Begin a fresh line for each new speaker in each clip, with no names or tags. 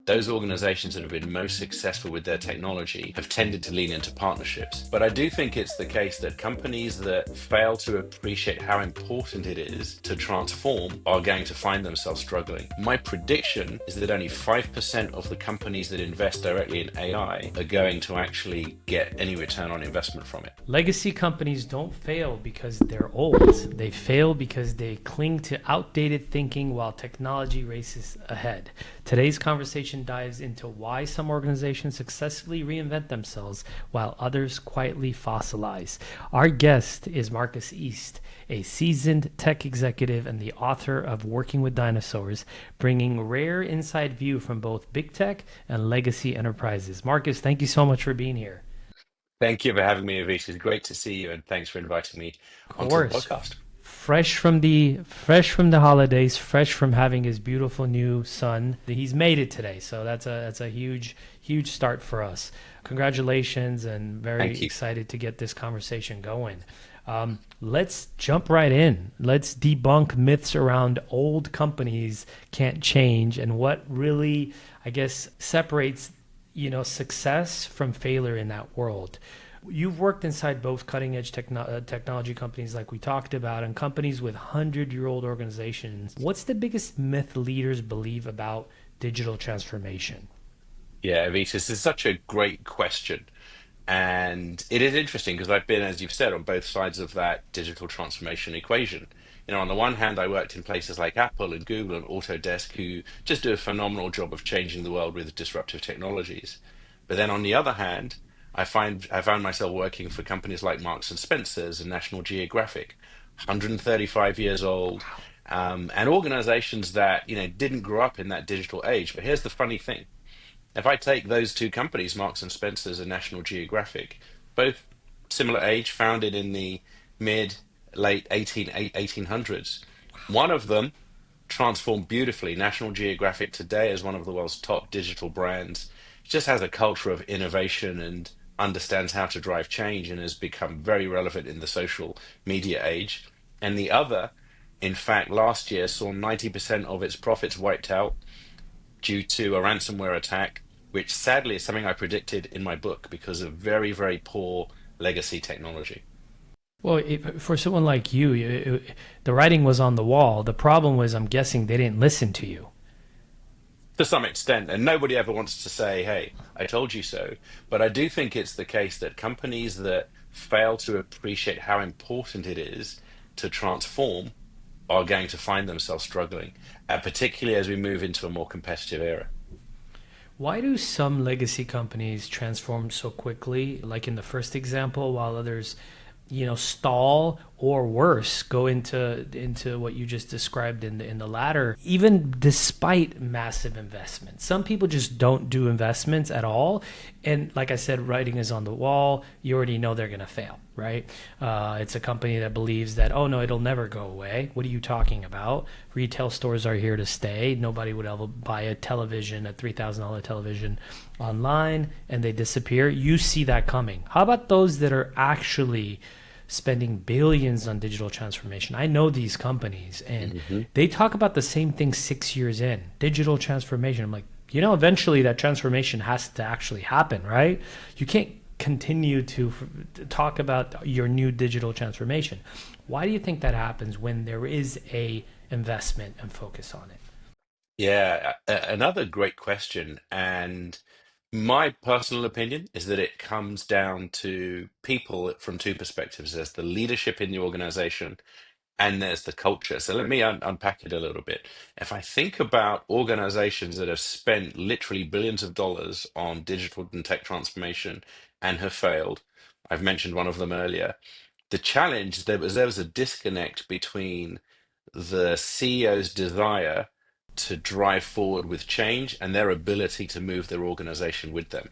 those organizations that have been most successful with their technology have tended to lean into partnerships. But I do think it's the case that companies that fail to appreciate how important it is to transform are going to find themselves struggling. My prediction is that only 5% of the companies that invest directly in AI are going to actually get any return on investment from it.
Legacy companies don't fail because they're old. They fail because they cling to outdated thinking while technology races ahead. Today's conversation dives into why some organizations successfully reinvent themselves while others quietly fossilize. Our guest is Marcus East, a seasoned tech executive and the author of Working with Dinosaurs, bringing rare inside view from both big tech and legacy enterprises. Marcus, thank you so much for being here.
Thank you for having me, Avetis. It's great to see you, and thanks for inviting me
Of
onto the
course.
podcast.
Fresh from the holidays, fresh from having his beautiful new son. He's made it today, so that's a huge start for us. Congratulations, and very
Thank you.
excited to get this conversation going. Let's jump right in. Let's debunk myths around old companies can't change and what really, I guess, separates success from failure in that world. You've worked inside both cutting edge technology companies like we talked about and companies with 100-year-old organizations. What's the biggest myth leaders believe about digital transformation?
Yeah, Avetis, this is such a great question. And it is interesting because I've been, as you've said, on both sides of that digital transformation equation. On the one hand, I worked in places like Apple and Google and Autodesk who just do a phenomenal job of changing the world with disruptive technologies. But then on the other hand, I found myself working for companies like Marks and Spencer's and National Geographic, 135 years old, and organizations that, didn't grow up in that digital age. But here's the funny thing. If I take those two companies, Marks and Spencer's and National Geographic, both similar age, founded in the mid late 1800s, one of them transformed beautifully. National Geographic today is one of the world's top digital brands. It just has a culture of innovation and understands how to drive change and has become very relevant in the social media age. And the other, in fact, last year saw 90% of its profits wiped out due to a ransomware attack, which sadly is something I predicted in my book because of very, very poor legacy technology.
Well, for someone like you, the writing was on the wall. The problem was, I'm guessing they didn't listen to you.
To some extent, and nobody ever wants to say, hey, I told you so. But I do think it's the case that companies that fail to appreciate how important it is to transform are going to find themselves struggling, particularly as we move into a more competitive era.
Why do some legacy companies transform so quickly, like in the first example, while others, stall or worse, go into what you just described in the latter, even despite massive investments? Some people just don't do investments at all, and like I said, writing is on the wall. You already know they're going to fail, right? It's a company that believes that, oh no, it'll never go away. What are you talking about? Retail stores are here to stay. Nobody would ever buy a television, a $3,000 television online, and they disappear. You see that coming. How about those that are actually spending billions on digital transformation? I know these companies, and
Mhm.
they talk about the same thing 6 years in, digital transformation. I'm like, eventually that transformation has to actually happen, right? You can't continue to talk about your new digital transformation. Why do you think that happens when there is a investment and focus on it?
Yeah, another great question. And my personal opinion is that it comes down to people from two perspectives. There's the leadership in the organization and there's the culture. So let me unpack it a little bit. If I think about organizations that have spent literally billions of dollars on digital and tech transformation and have failed, I've mentioned one of them earlier. The challenge there was a disconnect between the CEO's desire to drive forward with change and their ability to move their organization with them.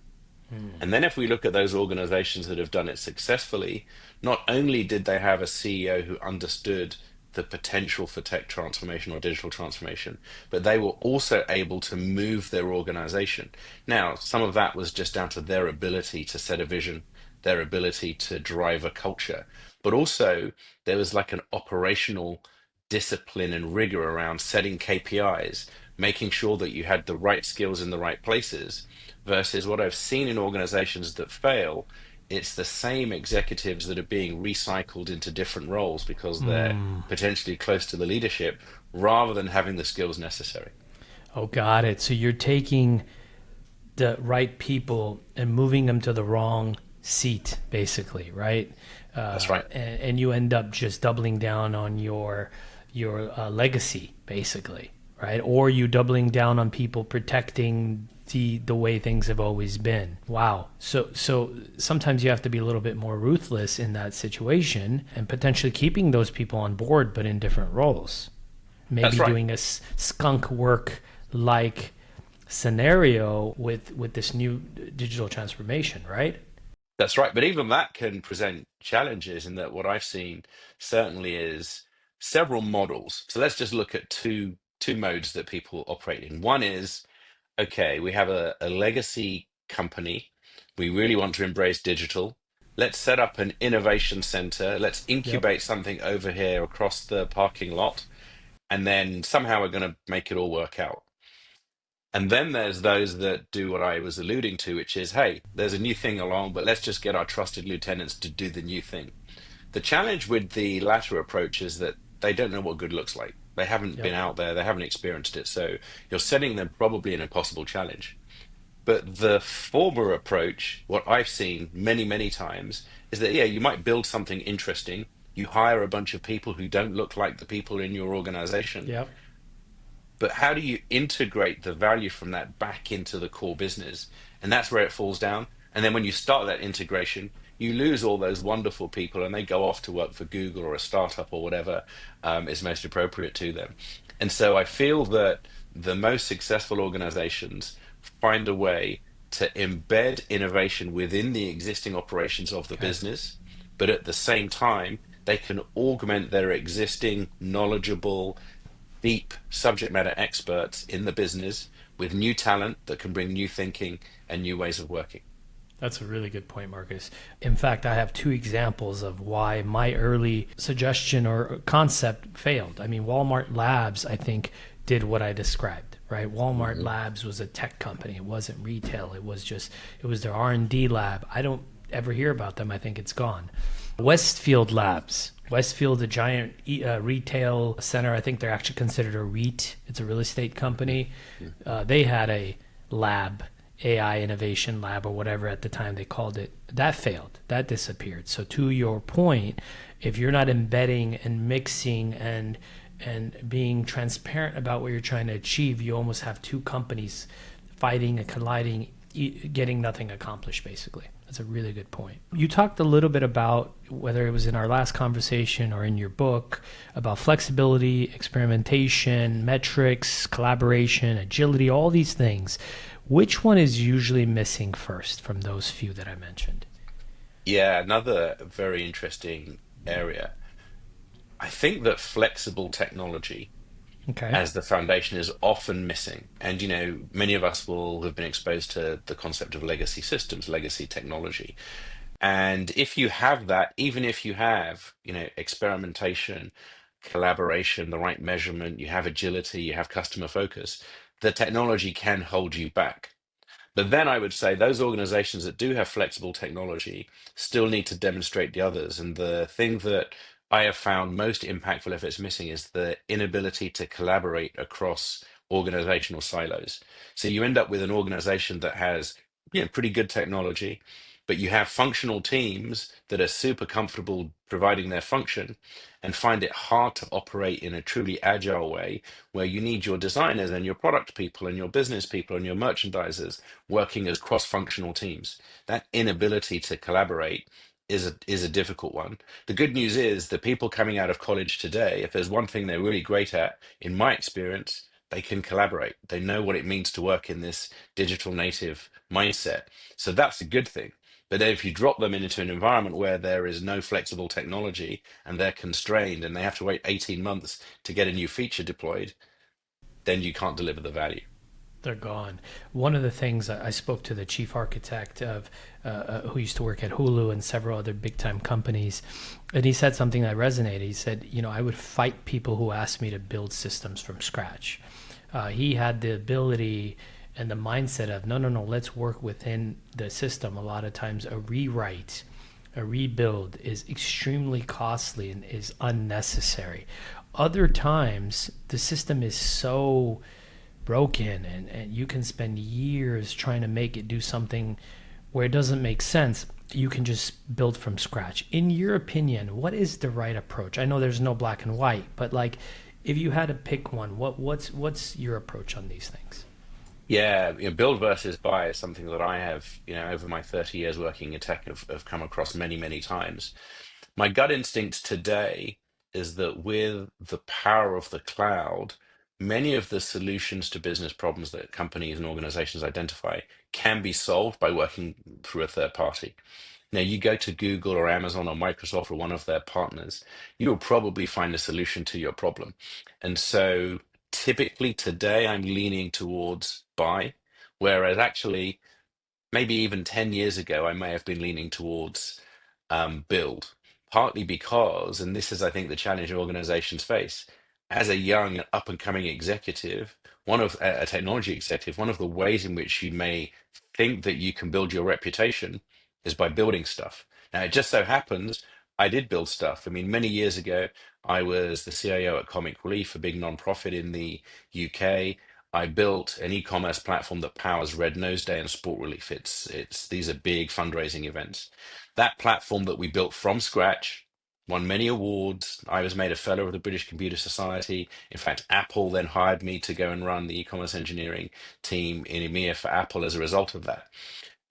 Hmm.
And then if we look at those organizations that have done it successfully, not only did they have a CEO who understood the potential for tech transformation or digital transformation, but they were also able to move their organization. Now, some of that was just down to their ability to set a vision, their ability to drive a culture, but also there was like an operational discipline and rigor around setting KPIs, making sure that you had the right skills in the right places, versus what I've seen in organizations that fail. It's the same executives that are being recycled into different roles because they're
Mm.
potentially close to the leadership rather than having the skills necessary.
Oh, got it. So you're taking the right people and moving them to the wrong seat, basically, right?
That's right.
And you end up just doubling down on your legacy, basically, right? Or you doubling down on people protecting the way things have always been. Wow. So sometimes you have to be a little bit more ruthless in that situation and potentially keeping those people on board, but in different roles.
That's
Maybe
right.
doing a skunk work like scenario with this new digital transformation, right?
That's right. But even that can present challenges in that what I've seen certainly is several models. So let's just look at two modes that people operate in. One is, okay, we have a legacy company. We really want to embrace digital. Let's set up an innovation center. Let's
Yep.
incubate something over here across the parking lot. And then somehow we're going to make it all work out. And then there's those that do what I was alluding to, which is, hey, there's a new thing along, but let's just get our trusted lieutenants to do the new thing. The challenge with the latter approach is that they don't know what good looks like. They haven't been
Yep.
out there, they haven't experienced it. So you're setting them probably an impossible challenge. But the former approach, what I've seen many, many times, is that, yeah, you might build something interesting. You hire a bunch of people who don't look like the people in your organization,
Yep.
but how do you integrate the value from that back into the core business? And that's where it falls down. And then when you start that integration, you lose all those wonderful people and they go off to work for Google or a startup or whatever is most appropriate to them. And so I feel that the most successful organizations find a way to embed innovation within the existing operations of the
Okay.
business, but at the same time, they can augment their existing knowledgeable deep subject matter experts in the business with new talent that can bring new thinking and new ways of working.
That's a really good point, Marcus. In fact, I have two examples of why my early suggestion or concept failed. I mean, Walmart Labs, I think, did what I described, right? Walmart
Mhm.
Labs was a tech company. It wasn't retail. It was their R&D lab. I don't ever hear about them. I think it's gone. Westfield Labs. Westfield, a giant retail center. I think they're actually considered a REIT. It's a real estate company.
Mhm.
They had a lab, AI innovation lab or whatever at the time they called it. That failed. That disappeared. So to your point, if you're not embedding and mixing and being transparent about what you're trying to achieve, you almost have two companies fighting and colliding, getting nothing accomplished, basically. That's a really good point. You talked a little bit about, whether it was in our last conversation or in your book, about flexibility, experimentation, metrics, collaboration, agility, all these things. Which one is usually missing first from those few that I mentioned?
Yeah, another very interesting area. I think that flexible technology
Okay.
as the foundation is often missing. And, many of us will have been exposed to the concept of legacy systems, legacy technology. And if you have that, even if you have, experimentation, collaboration, the right measurement, you have agility, you have customer focus, the technology can hold you back. But then I would say those organizations that do have flexible technology still need to demonstrate the others. And the thing that I have found most impactful if it's missing is the inability to collaborate across organizational silos. So you end up with an organization that has pretty good technology, but you have functional teams that are super comfortable providing their function and find it hard to operate in a truly agile way where you need your designers and your product people and your business people and your merchandisers working as cross-functional teams. That inability to collaborate is a difficult one. The good news is the people coming out of college today, if there's one thing they're really great at, in my experience, they can collaborate. They know what it means to work in this digital native mindset. So that's a good thing. But then if you drop them into an environment where there is no flexible technology and they're constrained and they have to wait 18 months to get a new feature deployed, then you can't deliver the value.
They're gone. One of the things I spoke to the chief architect of, who used to work at Hulu and several other big time companies, and he said something that resonated. He said, I would fight people who asked me to build systems from scratch. He had the ability and the mindset of no, no, no, let's work within the system. A lot of times, a rewrite, a rebuild is extremely costly and is unnecessary. Other times, the system is so broken and you can spend years trying to make it do something where it doesn't make sense. You can just build from scratch. In your opinion, what is the right approach? I know there's no black and white, but like if you had to pick one, what's your approach on these things?
Yeah, build versus buy is something that I have, over my 30 years working in tech, have come across many, many times. My gut instinct today is that with the power of the cloud, many of the solutions to business problems that companies and organizations identify can be solved by working through a third party. Now, you go to Google or Amazon or Microsoft or one of their partners, you'll probably find a solution to your problem. And so typically today I'm leaning towards buy, whereas actually maybe even 10 years ago, I may have been leaning towards build, partly because, and this is, I think, the challenge organizations face, as a young up and coming executive, a technology executive, one of the ways in which you may think that you can build your reputation is by building stuff. Now, it just so happens I did build stuff. I mean, many years ago, I was the CIO at Comic Relief, a big nonprofit in the UK. I built an e-commerce platform that powers Red Nose Day and Sport Relief. It's these are big fundraising events. That platform that we built from scratch won many awards. I was made a fellow of the British Computer Society. In fact, Apple then hired me to go and run the e-commerce engineering team in EMEA for Apple as a result of that.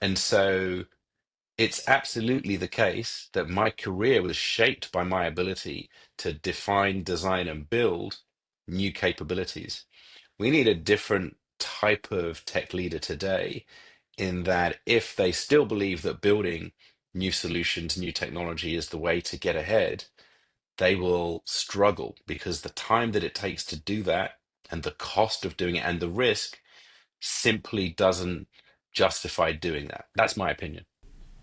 And so it's absolutely the case that my career was shaped by my ability to define, design, and build new capabilities. We need a different type of tech leader today, in that if they still believe that building new solutions, new technology is the way to get ahead, they will struggle because the time that it takes to do that and the cost of doing it and the risk simply doesn't justify doing that. That's my opinion.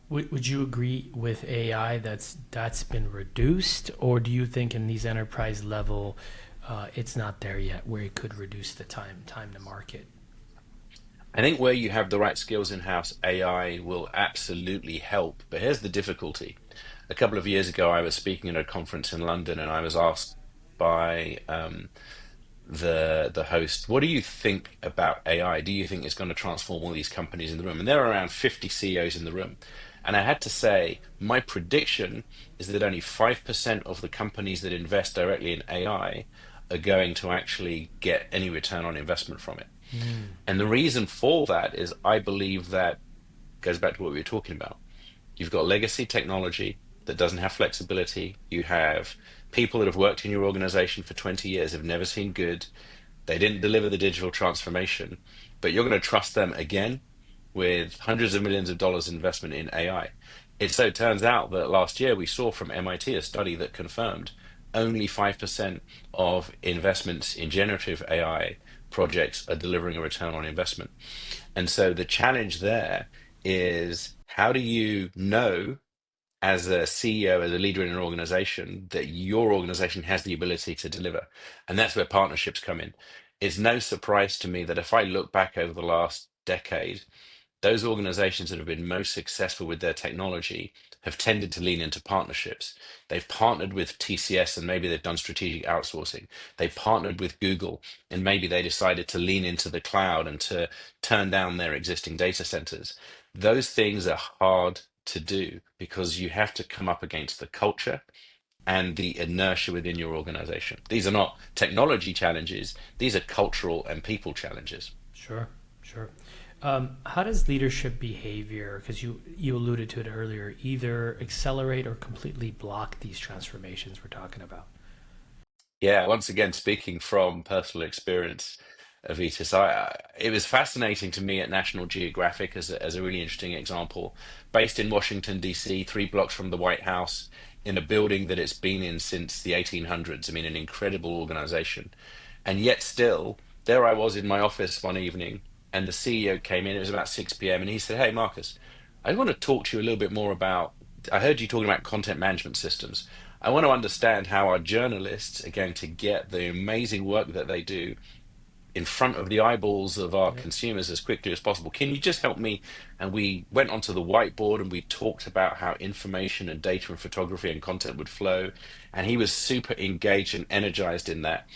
Would you agree with AI that's been reduced, or do you think in these enterprise level, it's not there yet where it could reduce the time to market?
I think where you have the right skills in-house, AI will absolutely help. But here's the difficulty. A couple of years ago, I was speaking at a conference in London, and I was asked by the host, "What do you think about AI? Do you think it's going to transform all these companies in the room?" And there are around 50 CEOs in the room. And I had to say, my prediction is that only 5% of the companies that invest directly in AI are going to actually get any return on investment from it.
Mm.
And the reason for that is I believe that goes back to what we were talking about. You've got legacy technology that doesn't have flexibility. You have people that have worked in your organization for 20 years, have never seen good. They didn't deliver the digital transformation, but you're going to trust them again with hundreds of millions of dollars investment in AI. It so turns out that last year we saw from MIT a study that confirmed only 5% of investments in generative AI projects are delivering a return on investment. And so the challenge there is, how do you know as a CEO, as a leader in an organization, that your organization has the ability to deliver? And that's where partnerships come in. It's no surprise to me that if I look back over the last decade, those organizations that have been most successful with their technology have tended to lean into partnerships. They've partnered with TCS and maybe they've done strategic outsourcing. They partnered with Google and maybe they decided to lean into the cloud and to turn down their existing data centers. Those things are hard to do because you have to come up against the culture and the inertia within your organization. These are not technology challenges, these are cultural and people challenges.
Sure, sure. How does leadership behavior, because you alluded to it earlier, either accelerate or completely block these transformations we're talking about?
Yeah, once again, speaking from personal experience, Avetis, it was fascinating to me at National Geographic as a really interesting example, based in Washington, D.C., 3 blocks from the White House, in a building that it's been in since the 1800s. I mean, an incredible organization. And yet still, there I was in my office one evening, and the CEO came in. It was about 6 p.m. and he said, "Hey, Marcus, I want to talk to you a little bit more about, I heard you talking about content management systems. I want to understand how our journalists are going to get the amazing work that they do in front of the eyeballs of our
Yeah.
consumers as quickly as possible. Can you just help me? And we went onto the whiteboard and we talked about how information and data and photography and content would flow. And he was super engaged and energized in that.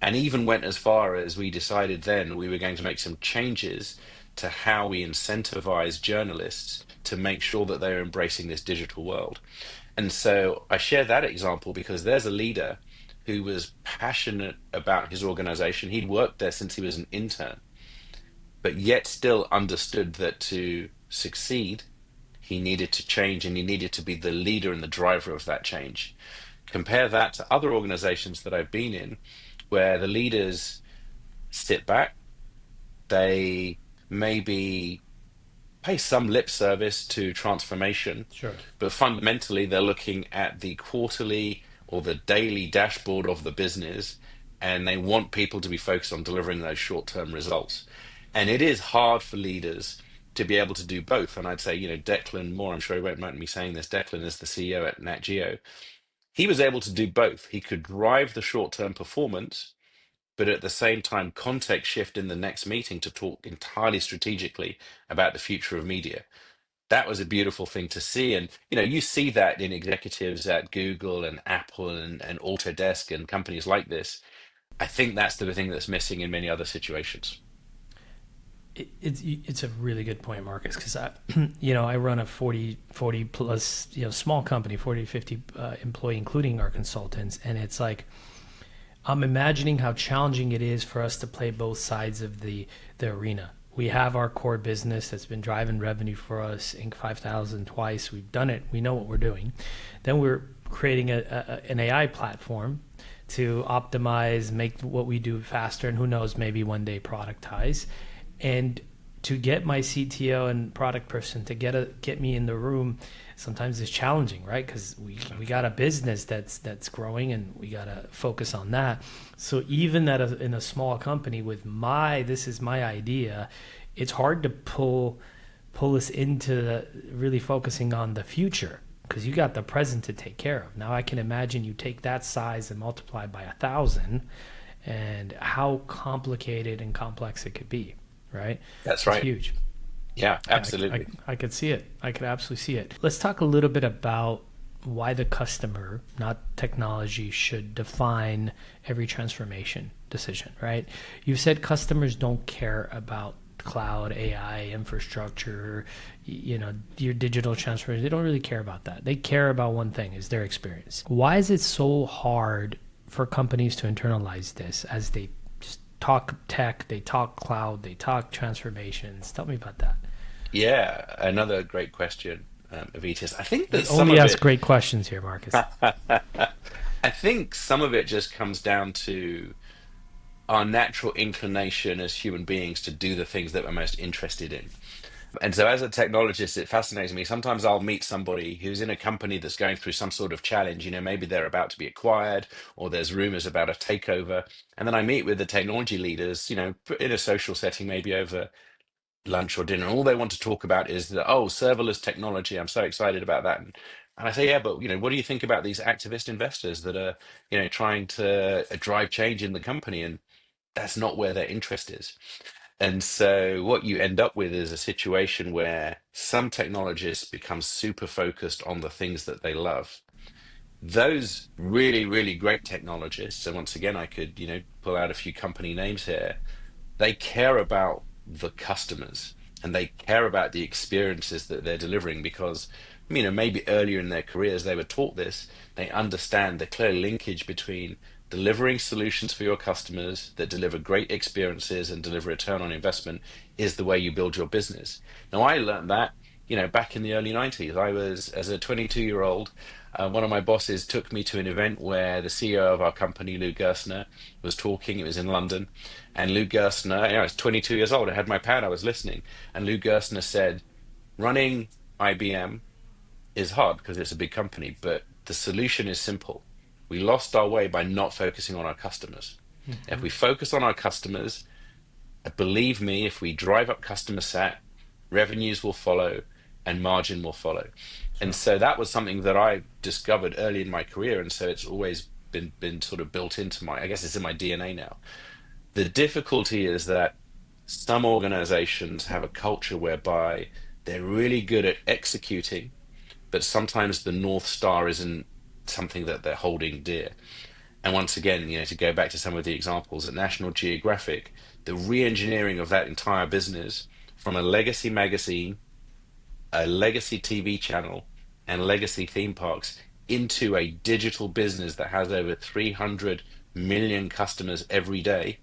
And even went as far as we decided then we were going to make some changes to how we incentivize journalists to make sure that they're embracing this digital world. And so I share that example because there's a leader who was passionate about his organization. He'd worked there since he was an intern, but yet still understood that to succeed, he needed to change and he needed to be the leader and the driver of that change. Compare that to other organizations that I've been in where the leaders sit back, they maybe pay some lip service to transformation,
Sure.
but fundamentally they're looking at the quarterly or the daily dashboard of the business, and they want people to be focused on delivering those short-term results. And it is hard for leaders to be able to do both. And I'd say, Declan Moore, I'm sure he won't mind me saying this, Declan is the CEO at Nat Geo. He was able to do both. He could drive the short-term performance, but at the same time, context shift in the next meeting to talk entirely strategically about the future of media. That was a beautiful thing to see. And, you see that in executives at Google and Apple and Autodesk and companies like this. I think that's the thing that's missing in many other situations.
It's a really good point, Marcus, because I run a 40 plus small company, 40 to 50 employee, including our consultants, and it's like I'm imagining how challenging it is for us to play both sides of the arena. We have our core business that's been driving revenue for us, Inc. 5000 twice. We've done it. We know what we're doing. Then we're creating an AI platform to optimize, make what we do faster, and who knows, maybe one day productize. And to get my CTO and product person to get me in the room sometimes is challenging, right? Because we got a business that's growing and we got to focus on that. So even in a small company with this is my idea, it's hard to pull us into really focusing on the future because you got the present to take care of. Now I can imagine you take that size and multiply by 1,000 and how complicated and complex it could be, right?
That's
It's
right.
huge.
Yeah,
Yeah,
absolutely.
I could see it. I could absolutely see it. Let's talk a little bit about why the customer, not technology, should define every transformation decision, right? You've said customers don't care about cloud, AI, infrastructure, your digital transformation. They don't really care about that. They care about one thing, is their experience. Why is it so hard for companies to internalize this as they just talk tech, they talk cloud, they talk transformations? Tell me about that.
Yeah, another great question, Avitis. I think that
We
some
only
of
ask
it,
great questions here, Marcus.
I think some of it just comes down to our natural inclination as human beings to do the things that we're most interested in. And so, as a technologist, it fascinates me. Sometimes I'll meet somebody who's in a company that's going through some sort of challenge. Maybe they're about to be acquired or there's rumors about a takeover. And then I meet with the technology leaders, in a social setting, maybe over lunch or dinner. All they want to talk about is that, oh, serverless technology. I'm so excited about that. And I say, yeah, but what do you think about these activist investors that are, trying to drive change in the company? And that's not where their interest is. And so what you end up with is a situation where some technologists become super focused on the things that they love. Those really, really great technologists, and once again, I could, pull out a few company names here, they care about the customers and they care about the experiences that they're delivering because maybe earlier in their careers they were taught this. They understand the clear linkage between delivering solutions for your customers that deliver great experiences and deliver return on investment is the way you build your business. Now I learned that back in the early 90s. I was, as a 22-year-old, one of my bosses took me to an event where the CEO of our company, Lou Gerstner, was talking. It was in London. And Lou Gerstner, I was 22 years old. I had my pad. I was listening. And Lou Gerstner said, running IBM is hard because it's a big company, but the solution is simple. We lost our way by not focusing on our customers. If
Mm-hmm.
we focus on our customers, believe me, if we drive up customer sat, revenues will follow and margin will follow. And
Sure.
so that was something that I discovered early in my career. And so it's always been sort of built into I guess it's in my DNA now. The difficulty is that some organizations have a culture whereby they're really good at executing, but sometimes the North Star isn't something that they're holding dear. And once again, to go back to some of the examples at National Geographic, the re-engineering of that entire business from a legacy magazine, a legacy TV channel, and legacy theme parks into a digital business that has over 300 million customers every day.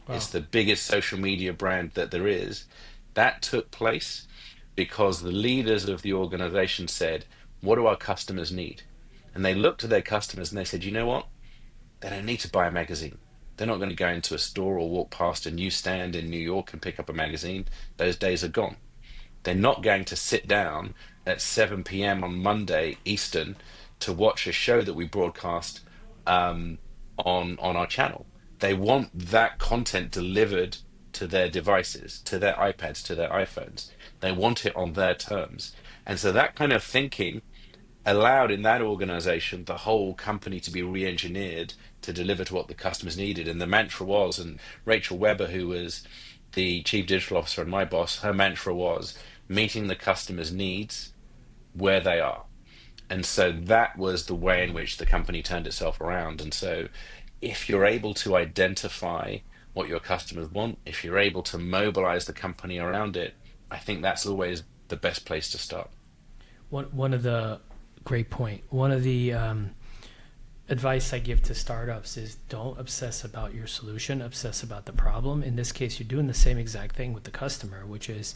It's
Wow.
the biggest social media brand that there is. That took place because the leaders of the organization said, what do our customers need? And they looked at their customers and they said, you know what? They don't need to buy a magazine. They're not going to go into a store or walk past a newsstand in New York and pick up a magazine. Those days are gone. They're not going to sit down at 7 p.m. on Monday Eastern to watch a show that we broadcast on our channel. They want that content delivered to their devices, to their iPads, to their iPhones. They want it on their terms. And so that kind of thinking allowed in that organization the whole company to be re-engineered to deliver to what the customers needed. And the mantra was, and Rachel Weber, who was the chief digital officer and my boss, her mantra was meeting the customer's needs where they are. And so that was the way in which the company turned itself around. And so if you're able to identify what your customers want, if you're able to mobilize the company around it, I think that's always the best place to start.
One of the great point. One of the advice I give to startups is don't obsess about your solution, obsess about the problem. In this case, you're doing the same exact thing with the customer, which is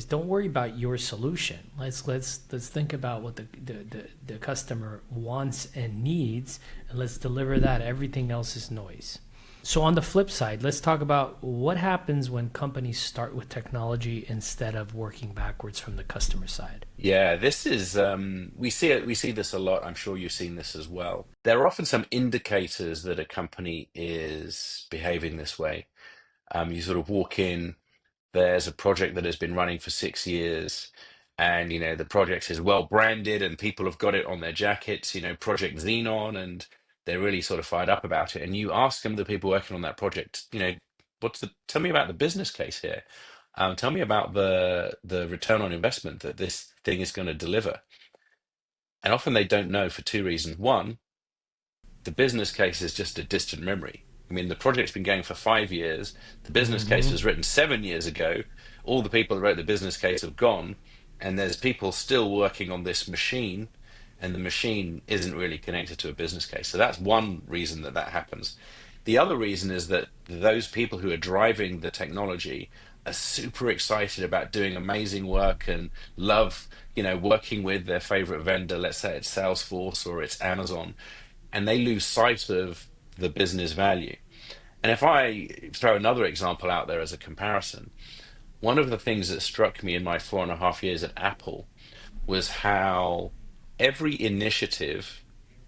don't worry about your solution. Let's think about what the customer wants and needs, and let's deliver that. Everything else is noise. So on the flip side, let's talk about what happens when companies start with technology instead of working backwards from the customer side.
Yeah, this is we see this a lot. I'm sure you've seen this as well. There are often some indicators that a company is behaving this way. You sort of walk in, there's a project that has been running for 6 years, and the project is well branded and people have got it on their jackets, Project Xenon, and they're really sort of fired up about it. And you ask them, the people working on that project, tell me about the business case here. Tell me about the return on investment that this thing is going to deliver. And often they don't know for two reasons. One, the business case is just a distant memory. I mean, the project's been going for 5 years. The business case
Mm-hmm.
was written 7 years ago. All the people that wrote the business case have gone, and there's people still working on this machine, and the machine isn't really connected to a business case. So that's one reason that that happens. The other reason is that those people who are driving the technology are super excited about doing amazing work and love, working with their favorite vendor. Let's say it's Salesforce or it's Amazon, and they lose sight of the business value. And if I throw another example out there as a comparison, one of the things that struck me in my 4.5 years at Apple was how every initiative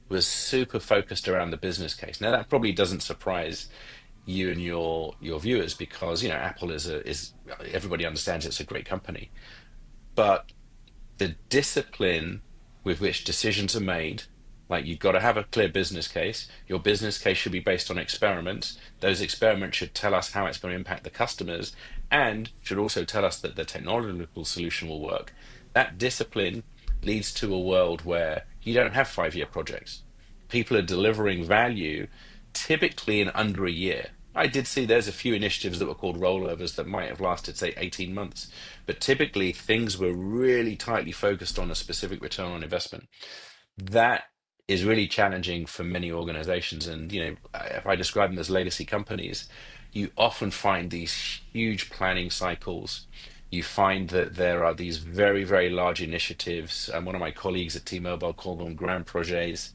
was super focused around the business case. Now that probably doesn't surprise you and your viewers because Apple is everybody understands it's a great company, but the discipline with which decisions are made, like you've got to have a clear business case. Your business case should be based on experiments. Those experiments should tell us how it's going to impact the customers and should also tell us that the technological solution will work. That discipline leads to a world where you don't have 5-year projects. People are delivering value typically in under a year. I did see there's a few initiatives that were called rollovers that might have lasted, say, 18 months, but typically things were really tightly focused on a specific return on investment. That is really challenging for many organizations. And, if I describe them as legacy companies, you often find these huge planning cycles. You find that there are these very, very large initiatives. And one of my colleagues at T-Mobile called them grand projets.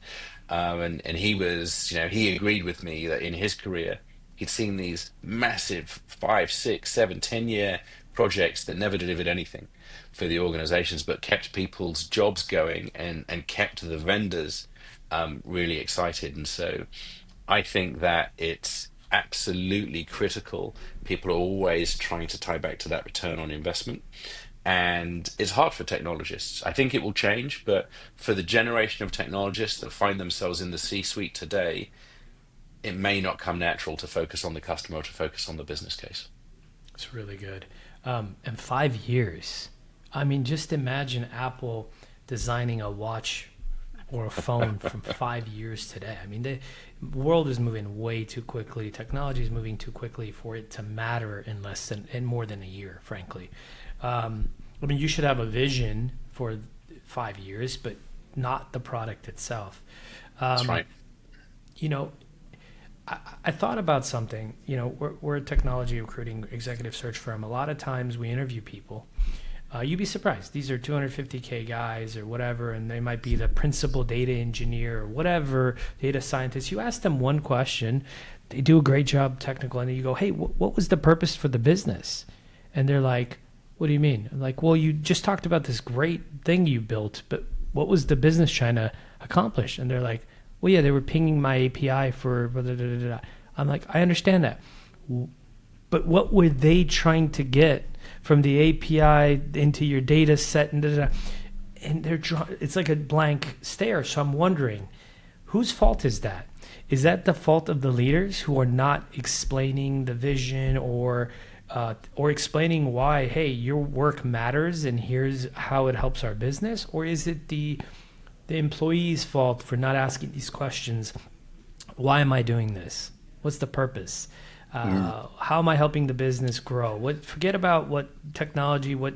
And he was, he agreed with me that in his career, he'd seen these massive 5, 6, 7, 10-year projects that never delivered anything for the organizations, but kept people's jobs going and kept the vendors really excited. And so I think that it's absolutely critical. People are always trying to tie back to that return on investment. And it's hard for technologists. I think it will change, but for the generation of technologists that find themselves in the C-suite today, it may not come natural to focus on the customer or to focus on the business case.
It's really good. And 5 years. I mean, just imagine Apple designing a watch or a phone from 5 years today. I mean, the world is moving way too quickly. Technology is moving too quickly for it to matter in more than a year, frankly. I mean, you should have a vision for 5 years, but not the product itself.
That's
Um,
right.
you know, I thought about something. We're a technology recruiting executive search firm. A lot of times we interview people. You'd be surprised. These are 250K guys or whatever, and they might be the principal data engineer or whatever, data scientist. You ask them one question, they do a great job technical, and then you go, hey, what was the purpose for the business? And they're like, what do you mean? I'm like, well, you just talked about this great thing you built, but what was the business trying to accomplish? And they're like, well, yeah, they were pinging my API for blah, blah, blah, blah, blah. I'm like, I understand that. But what were they trying to get from the API into your data set? And, da, da, da. And it's like a blank stare. So I'm wondering, whose fault is that? Is that the fault of the leaders who are not explaining the vision or explaining why, hey, your work matters and here's how it helps our business? Or is it the employee's fault for not asking these questions? Why am I doing this? What's the purpose?
Mm.
How am I helping the business grow? Forget about what technology, what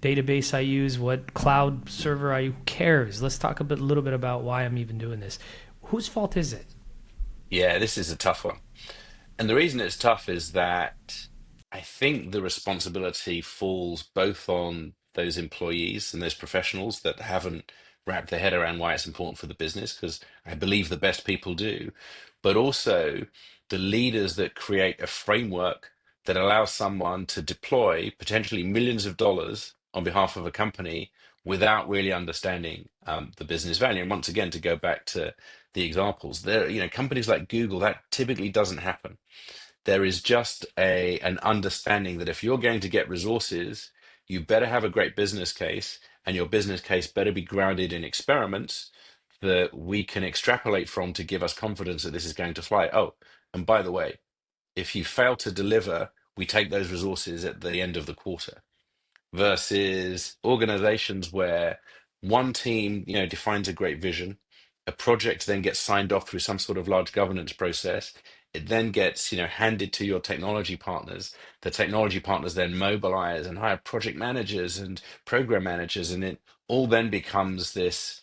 database I use, what cloud server who cares? Let's talk a little bit about why I'm even doing this. Whose fault is it?
Yeah, this is a tough one. And the reason it's tough is that I think the responsibility falls both on those employees and those professionals that haven't wrapped their head around why it's important for the business, because I believe the best people do, but also the leaders that create a framework that allows someone to deploy potentially millions of dollars on behalf of a company without really understanding the business value. And once again, to go back to the examples, there, companies like Google, that typically doesn't happen. There is just an understanding that if you're going to get resources, you better have a great business case, and your business case better be grounded in experiments that we can extrapolate from to give us confidence that this is going to fly. Oh, and by the way, if you fail to deliver, we take those resources at the end of the quarter, versus organizations where one team, defines a great vision, a project then gets signed off through some sort of large governance process. It then gets, handed to your technology partners. The technology partners then mobilize and hire project managers and program managers, and it all then becomes this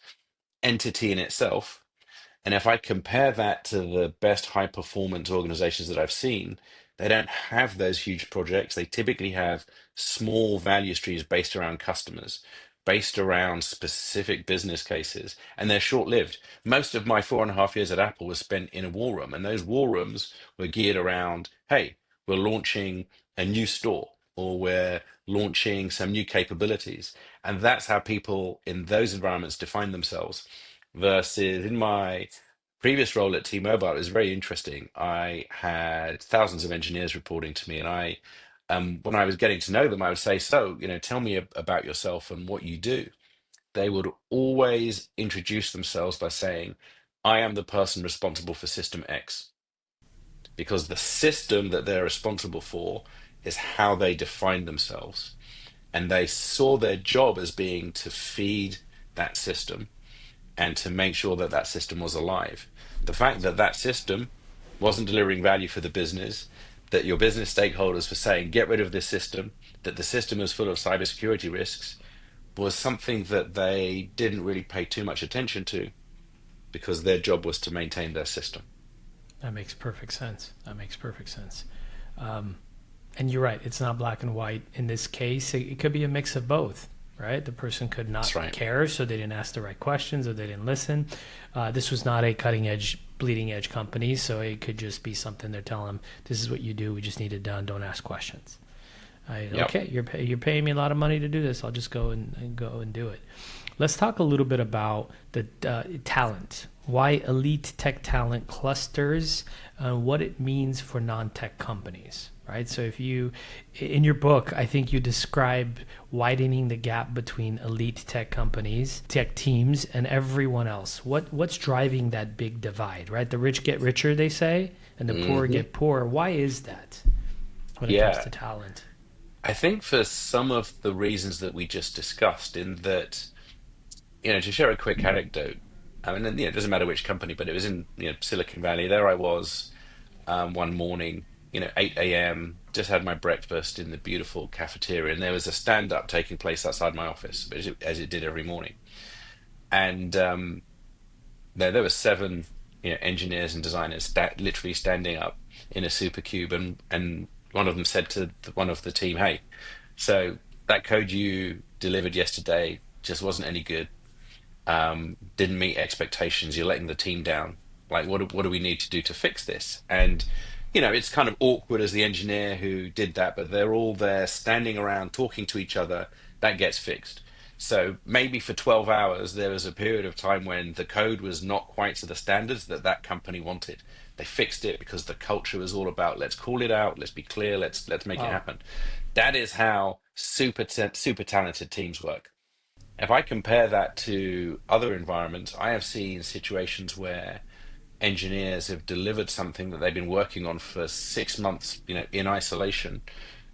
entity in itself. And if I compare that to the best high performance organizations that I've seen, they don't have those huge projects. They typically have small value streams based around customers, based around specific business cases, and they're short lived. Most of my 4.5 years at Apple was spent in a war room, and those war rooms were geared around, hey, we're launching a new store, or we're launching some new capabilities. And that's how people in those environments define themselves. Versus in my previous role at T-Mobile, it was very interesting. I had thousands of engineers reporting to me, and when I was getting to know them, I would say, "So, tell me about yourself and what you do." They would always introduce themselves by saying, "I am the person responsible for System X," because the system that they're responsible for is how they define themselves, and they saw their job as being to feed that system and to make sure that that system was alive. The fact that that system wasn't delivering value for the business, that your business stakeholders were saying, get rid of this system, that the system is full of cybersecurity risks, was something that they didn't really pay too much attention to because their job was to maintain their system.
That makes perfect sense. That makes perfect sense. Um, and you're right. It's not black and white. In this case, it could be a mix of both, right? The person could not
That's right.
care, so they didn't ask the right questions or they didn't listen. This was not a cutting edge, bleeding edge company, so it could just be something they're telling them, this is what you do. We just need it done. Don't ask questions.
Yep.
Okay, you're paying me a lot of money to do this. I'll just go and do it. Let's talk a little bit about the talent. Why elite tech talent clusters, what it means for non-tech companies. right? So if you, in your book, I think you describe widening the gap between elite tech companies, tech teams, and everyone else. What's driving that big divide, right? The rich get richer, they say, and the poor
Hmm.
get poorer. Why is that when it comes
Yeah.
to talent?
I think for some of the reasons that we just discussed, in that, to share a quick anecdote, I mean, and, it doesn't matter which company, but it was in, Silicon Valley. There I was, one morning, 8 a.m., just had my breakfast in the beautiful cafeteria, and there was a stand-up taking place outside my office, as it did every morning. And there were seven, engineers and designers literally standing up in a super cube, and one of them said to one of the team, "Hey, so that code you delivered yesterday just wasn't any good. Didn't meet expectations. You're letting the team down. Like, what do we need to do to fix this?" And it's kind of awkward as the engineer who did that, but they're all there standing around talking to each other. That gets fixed. So maybe for 12 hours, there was a period of time when the code was not quite to the standards that that company wanted. They fixed it because the culture was all about, let's call it out, let's be clear, let's make it
Wow.
happen. That is how super talented teams work. If I compare that to other environments, I have seen situations where engineers have delivered something that they've been working on for 6 months, in isolation.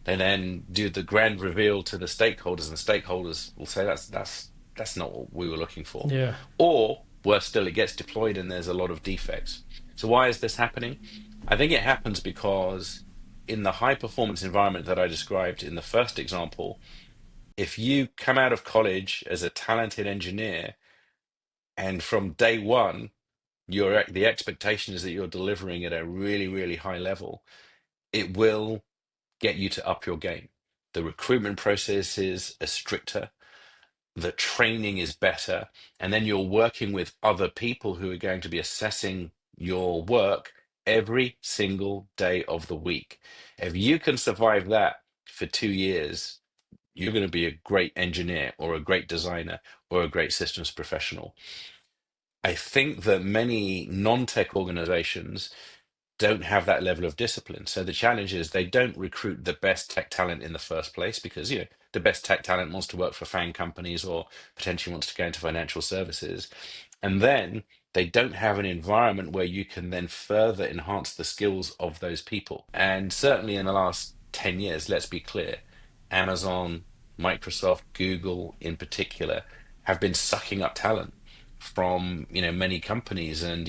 They then do the grand reveal to the stakeholders, and the stakeholders will say that's not what we were looking for.
Yeah.
Or worse still, it gets deployed and there's a lot of defects. So why is this happening? I think it happens because in the high performance environment that I described in the first example, if you come out of college as a talented engineer and from day one, the expectation is that you're delivering at a really, really high level, it will get you to up your game. The recruitment processes are stricter, the training is better, and then you're working with other people who are going to be assessing your work every single day of the week. If you can survive that for 2 years, you're going to be a great engineer or a great designer or a great systems professional. I think that many non-tech organizations don't have that level of discipline. So the challenge is they don't recruit the best tech talent in the first place because, the best tech talent wants to work for FAANG companies or potentially wants to go into financial services. And then they don't have an environment where you can then further enhance the skills of those people. And certainly in the last 10 years, let's be clear, Amazon, Microsoft, Google in particular have been sucking up talent from, many companies. And,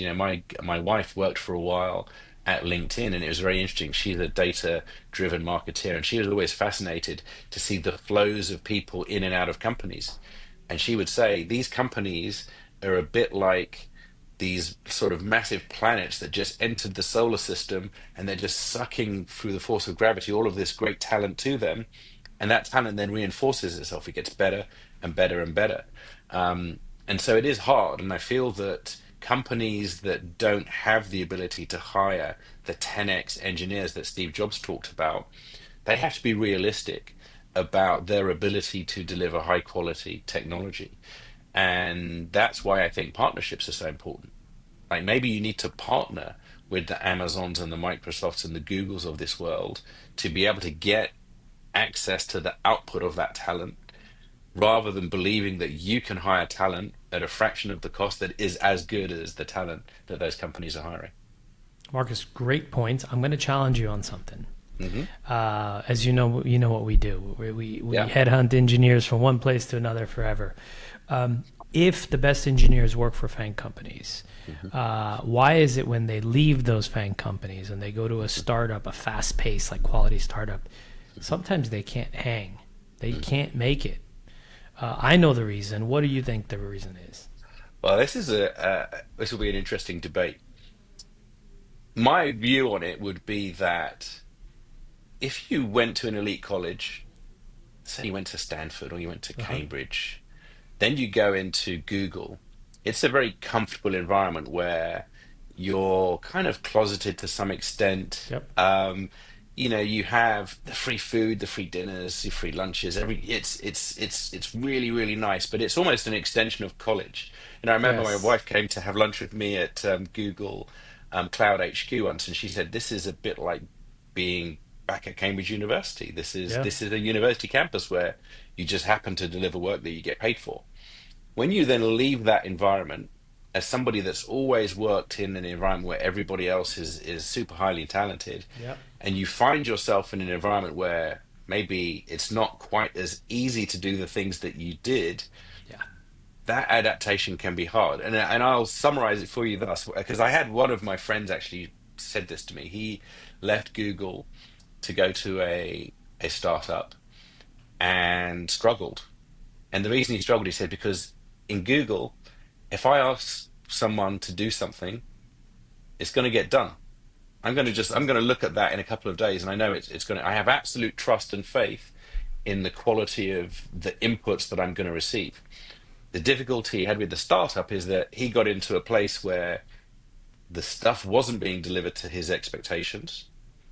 my wife worked for a while at LinkedIn, and it was very interesting. She's a data-driven marketeer, and she was always fascinated to see the flows of people in and out of companies. And she would say these companies are a bit like these sort of massive planets that just entered the solar system, and they're just sucking through the force of gravity all of this great talent to them, and that talent then reinforces itself. It gets better and better and better. And so it is hard, and I feel that companies that don't have the ability to hire the 10x engineers that Steve Jobs talked about, they have to be realistic about their ability to deliver high quality technology. And that's why I think partnerships are so important. Like, maybe you need to partner with the Amazons and the Microsofts and the Googles of this world to be able to get access to the output of that talent, rather than believing that you can hire talent at a fraction of the cost that is as good as the talent that those companies are hiring.
Marcus, great point. I'm going to challenge you on something.
Hmm.
As you know what we do. We
Yeah.
headhunt engineers from one place to another forever. If the best engineers work for FANG companies,
Hmm.
why is it when they leave those FANG companies and they go to a startup, a fast paced, like quality startup, sometimes they can't hang? They
Hmm.
can't make it. I know the reason. What do you think the reason is?
Well, this will be an interesting debate. My view on it would be that if you went to an elite college, say you went to Stanford or you went to
Uh huh.
Cambridge, then you go into Google. It's a very comfortable environment where you're kind of closeted to some extent.
Yep.
You have the free food, the free dinners, the free lunches. It's really, really nice, but it's almost an extension of college. And I remember my
Yes.
wife came to have lunch with me at Google Cloud HQ once, and she said this is a bit like being back at Cambridge University.
Yeah.
This is a university campus where you just happen to deliver work that you get paid for. When you then leave that environment, as somebody that's always worked in an environment where everybody else is super highly talented,
Yeah.
and you find yourself in an environment where maybe it's not quite as easy to do the things that you did,
Yeah.
that adaptation can be hard. And I'll summarize it for you thus, because I had one of my friends actually said this to me. He left Google to go to a startup and struggled. And the reason he struggled, he said, because in Google, if I ask someone to do something, it's going to get done. I'm going to look at that in a couple of days, and I know it's going to, I have absolute trust and faith in the quality of the inputs that I'm going to receive. The difficulty he had with the startup is that he got into a place where the stuff wasn't being delivered to his expectations.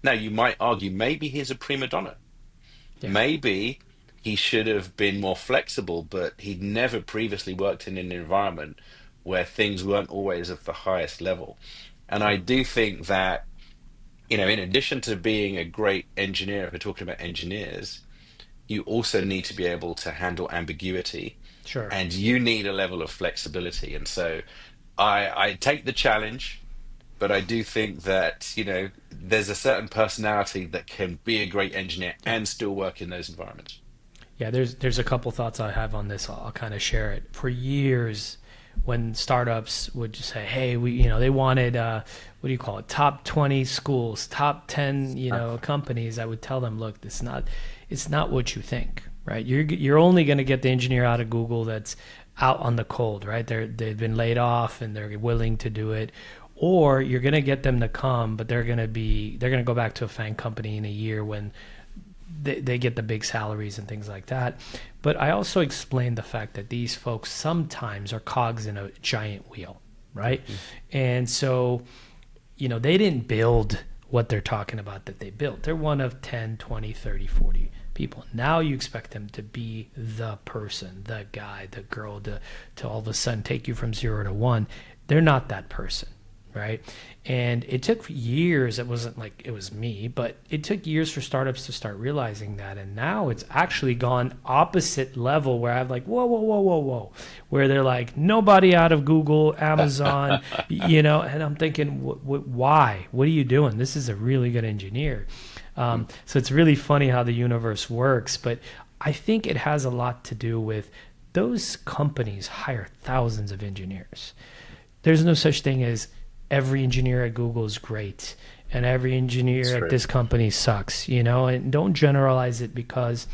Now, you might argue maybe he's a prima donna.
Yeah.
Maybe he should have been more flexible, but he'd never previously worked in an environment where things weren't always of the highest level. And I
Sure.
do think that, in addition to being a great engineer, if we're talking about engineers, you also need to be able to handle ambiguity
Sure.
and you need a level of flexibility. And so I take the challenge, but I do think that, there's a certain personality that can be a great engineer
Yeah.
and still work in those environments.
Yeah, there's a couple thoughts I have on this. I'll kind of share it. For years, when startups would just say, "Hey, they wanted what do you call it? Top 20 schools, top 10, companies." I would tell them, "Look, it's not what you think, right? You're only going to get the engineer out of Google that's out on the cold, right? They've been laid off and they're willing to do it." Or you're gonna get them to come, but they're gonna go back to a FANG company in a year when they get the big salaries and things like that. But I also explained the fact that these folks sometimes are cogs in a giant wheel, right?
Mhm.
And so, they didn't build what they're talking about that they built. They're one of 10, 20, 30, 40 people. Now you expect them to be the person, the guy, the girl, to all of a sudden take you from 0 to 1. They're not that person, right? And it took years. It wasn't like it was me, but it took years for startups to start realizing that. And now it's actually gone opposite level where I'm like, whoa, whoa, whoa, whoa, whoa, where they're like, nobody out of Google, Amazon, and I'm thinking, why? What are you doing? This is a really good engineer. So it's really funny how the universe works, but I think it has a lot to do with those companies hire thousands of engineers. There's no such thing as every engineer at Google is great and every
It's
engineer at
true.
this company sucks, and don't generalize it because,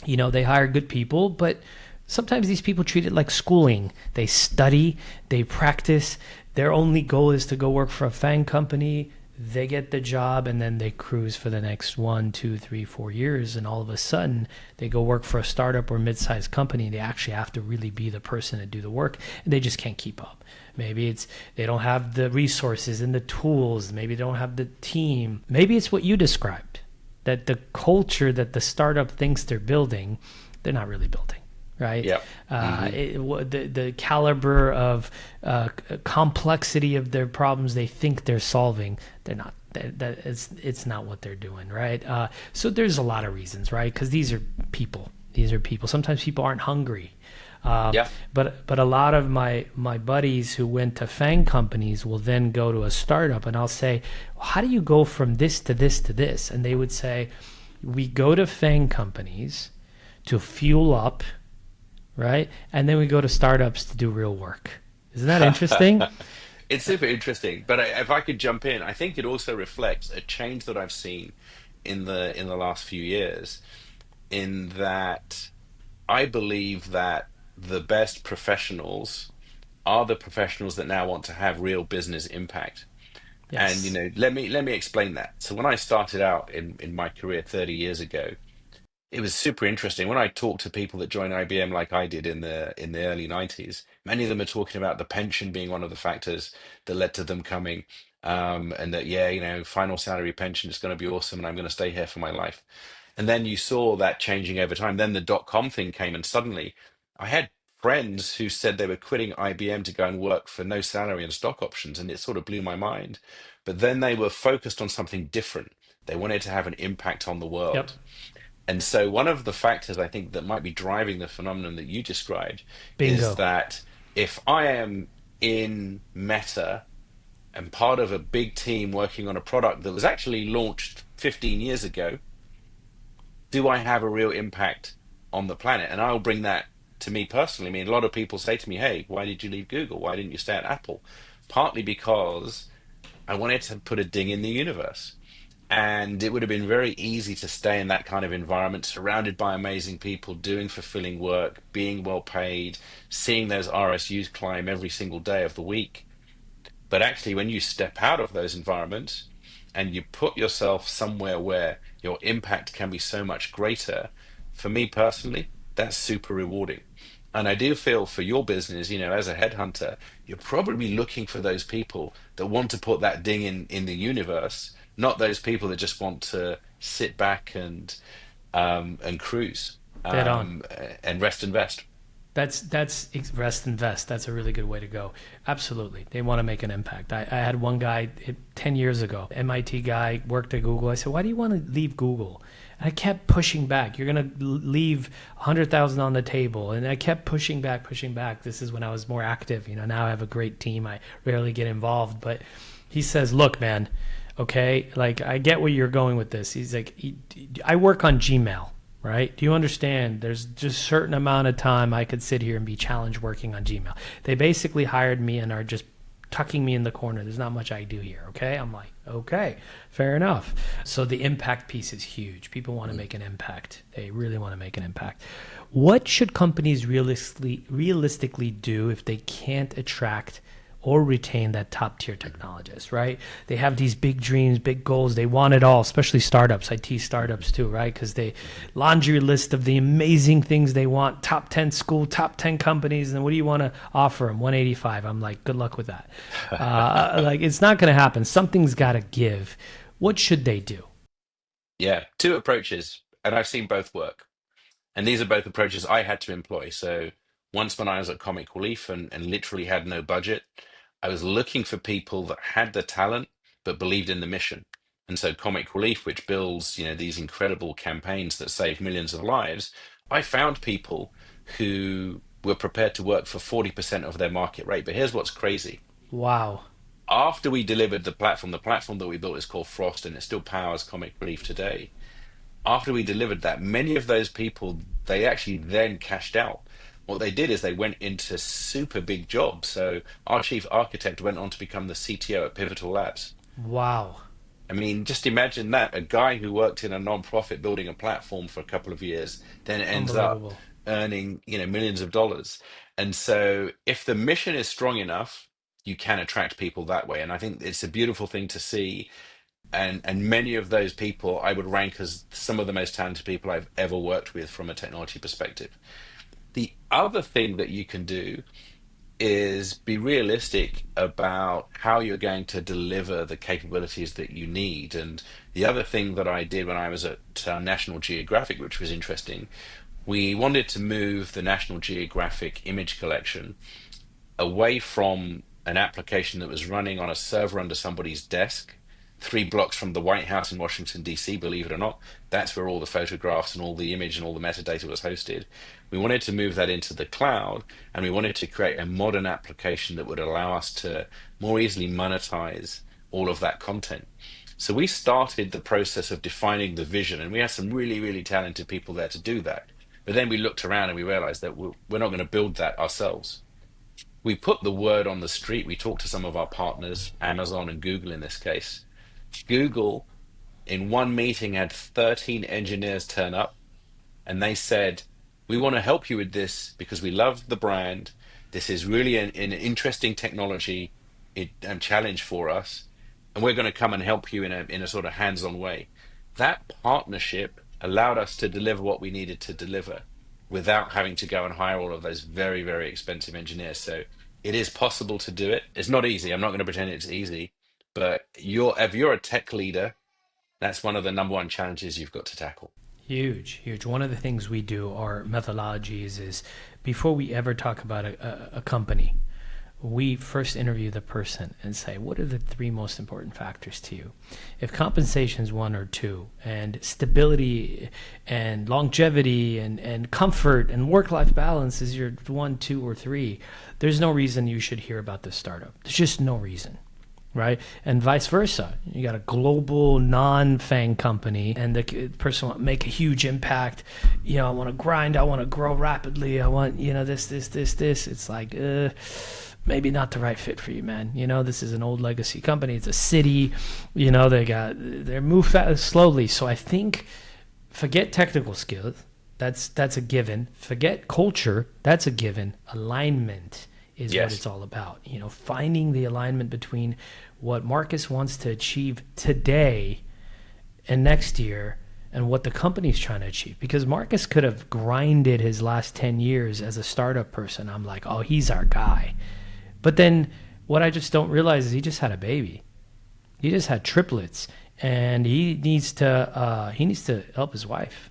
they hire good people, but sometimes these people treat it like schooling. They study, they practice. Their only goal is to go work for a FANG company. They get the job and then they cruise for the next 1, 2, 3, 4 years. And all of a sudden, they go work for a startup or mid-sized company. They actually have to really be the person to do the work, and they just can't keep up. Maybe it's they don't have the resources and the tools. Maybe they don't have the team. Maybe it's what you described, that the culture that the startup thinks they're building, they're not really building, right?
Yep. Hmm.
The caliber of complexity of their problems they think they're solving, they're not. It's not what they're doing, right? So there's a lot of reasons, right? Because these are people. These are people. Sometimes people aren't hungry. Uh,
Yeah.
but a lot of my buddies who went to FANG companies will then go to a startup, and I'll say, well, how do you go from this to this to this? And they would say, we go to FANG companies to fuel up, right? And then we go to startups to do real work. Isn't that interesting?
It's super interesting, but if I could jump in, I think it also reflects a change that I've seen in the last few years, in that I believe that the best professionals are the professionals that now want to have real business impact. And
Yes.
let me explain that. So when I started out in my career 30 years ago, it was super interesting when I talked to people that joined IBM like I did in the early 90s. Many of them are talking about the pension being one of the factors that led to them coming, and that yeah, final salary pension is going to be awesome, and I'm going to stay here for my life. And then you saw that changing over time. Then the dot-com thing came, and suddenly I had friends who said they were quitting IBM to go and work for no salary and stock options, and it sort of blew my mind. But then they were focused on something different. They wanted to have an impact on the
Yep.
world. And so one of the factors I think that might be driving the phenomenon that you described is
Bingo.
that if I am in Meta and part of a big team working on a product that was actually launched 15 years ago, do I have a real impact on the planet? And I'll bring that to me personally. I mean, a lot of people say to me, hey, why did you leave Google? Why didn't you stay at Apple? Partly because I wanted to put a ding in the universe. And it would have been very easy to stay in that kind of environment, surrounded by amazing people, doing fulfilling work, being well paid, seeing those RSUs climb every single day of the week. But actually, when you step out of those environments and you put yourself somewhere where your impact can be so much greater, for me personally, that's super rewarding. And I do feel for your business, as a headhunter, you're probably looking for those people that want to put that ding in the universe, not those people that just want to sit back and cruise
Dead on.
um, and rest and vest.
That's rest and vest. That's a really good way to go. Absolutely, they want to make an impact. I had one guy 10 years ago, MIT guy, worked at Google. I said, "Why do you want to leave Google?" And I kept pushing back. You're gonna leave 100,000 on the table, and I kept pushing back, pushing back. This is when I was more active. Now I have a great team. I rarely get involved, but he says, "Look, man, okay, like I get where you're going with this." He's like, "I work on Gmail." Right? Do you understand? There's just a certain amount of time I could sit here and be challenged working on Gmail. They basically hired me and are just tucking me in the corner. There's not much I do here. Okay. I'm like, okay, fair enough. So the impact piece is huge. People want to make an impact. They really want to make an impact. What should companies realistically do if they can't attract or retain that top tier technologist, right? They have these big dreams, big goals. They want it all, especially startups, IT startups too, right? Because they laundry list of the amazing things they want, top 10 school, top 10 companies. And what do you want to offer them? 185. I'm like, good luck with that. Like, it's not going to happen. Something's got to give. What should they do?
Yeah, two approaches, and I've seen both work. And these are both approaches I had to employ. So once when I was at Comic Relief and literally had no budget, I was looking for people that had the talent but believed in the mission. And so Comic Relief, which builds, these incredible campaigns that save millions of lives, I found people who were prepared to work for 40% of their market rate. But here's what's crazy.
Wow.
After we delivered the platform that we built is called Frost, and it still powers Comic Relief today. After we delivered that, many of those people, they actually then cashed out. What they did is they went into super big jobs. So our chief architect went on to become the CTO at Pivotal Labs.
Wow.
I mean, just imagine that a guy who worked in a non-profit building a platform for a couple of years then ends up
Unbelievable.
earning, millions of dollars. And so if the mission is strong enough, you can attract people that way. And I think it's a beautiful thing to see, and many of those people I would rank as some of the most talented people I've ever worked with from a technology perspective. The other thing that you can do is be realistic about how you're going to deliver the capabilities that you need. And the other thing that I did when I was at National Geographic, which was interesting, we wanted to move the National Geographic image collection away from an application that was running on a server under somebody's desk, 3 blocks from the White House in Washington, D.C., believe it or not. That's where all the photographs and all the image and all the metadata was hosted. We wanted to move that into the cloud, and we wanted to create a modern application that would allow us to more easily monetize all of that content. So we started the process of defining the vision, and we had some really, really talented people there to do that. But then we looked around and we realized that we're not going to build that ourselves. We put the word on the street. We talked to some of our partners, Amazon and Google in this case. Google, in one meeting, had 13 engineers turn up, and they said, we want to help you with this because we love the brand. This is really an interesting technology and challenge for us, and we're going to come and help you in a sort of hands-on way. That partnership allowed us to deliver what we needed to deliver without having to go and hire all of those very, very expensive engineers. So it is possible to do it. It's not easy. I'm not going to pretend it's easy, but if you're a tech leader, that's one of the number one challenges you've got to tackle.
Huge, huge. One of the things we do, our methodologies, is before we ever talk about a company, we first interview the person and say, what are the three most important factors to you? If compensation is one or two, and stability and longevity and comfort and work life balance is your one, two, or three, there's no reason you should hear about this startup. There's just no reason. Right, and vice versa. You got a global non-FANG company, and the person want to make a huge impact. I want to grind. I want to grow rapidly. I want this. It's like maybe not the right fit for you, man. This is an old legacy company. It's a city. They move slowly. So I think forget technical skills. That's a given. Forget culture. That's a given. Alignment is what
Yes,
it's all about. Finding the alignment between what Marcus wants to achieve today and next year and what the company's trying to achieve. Because Marcus could have grinded his last 10 years as a startup person. I'm like, oh, he's our guy. But then what I just don't realize is he just had a baby. He just had triplets, and he needs to help his wife.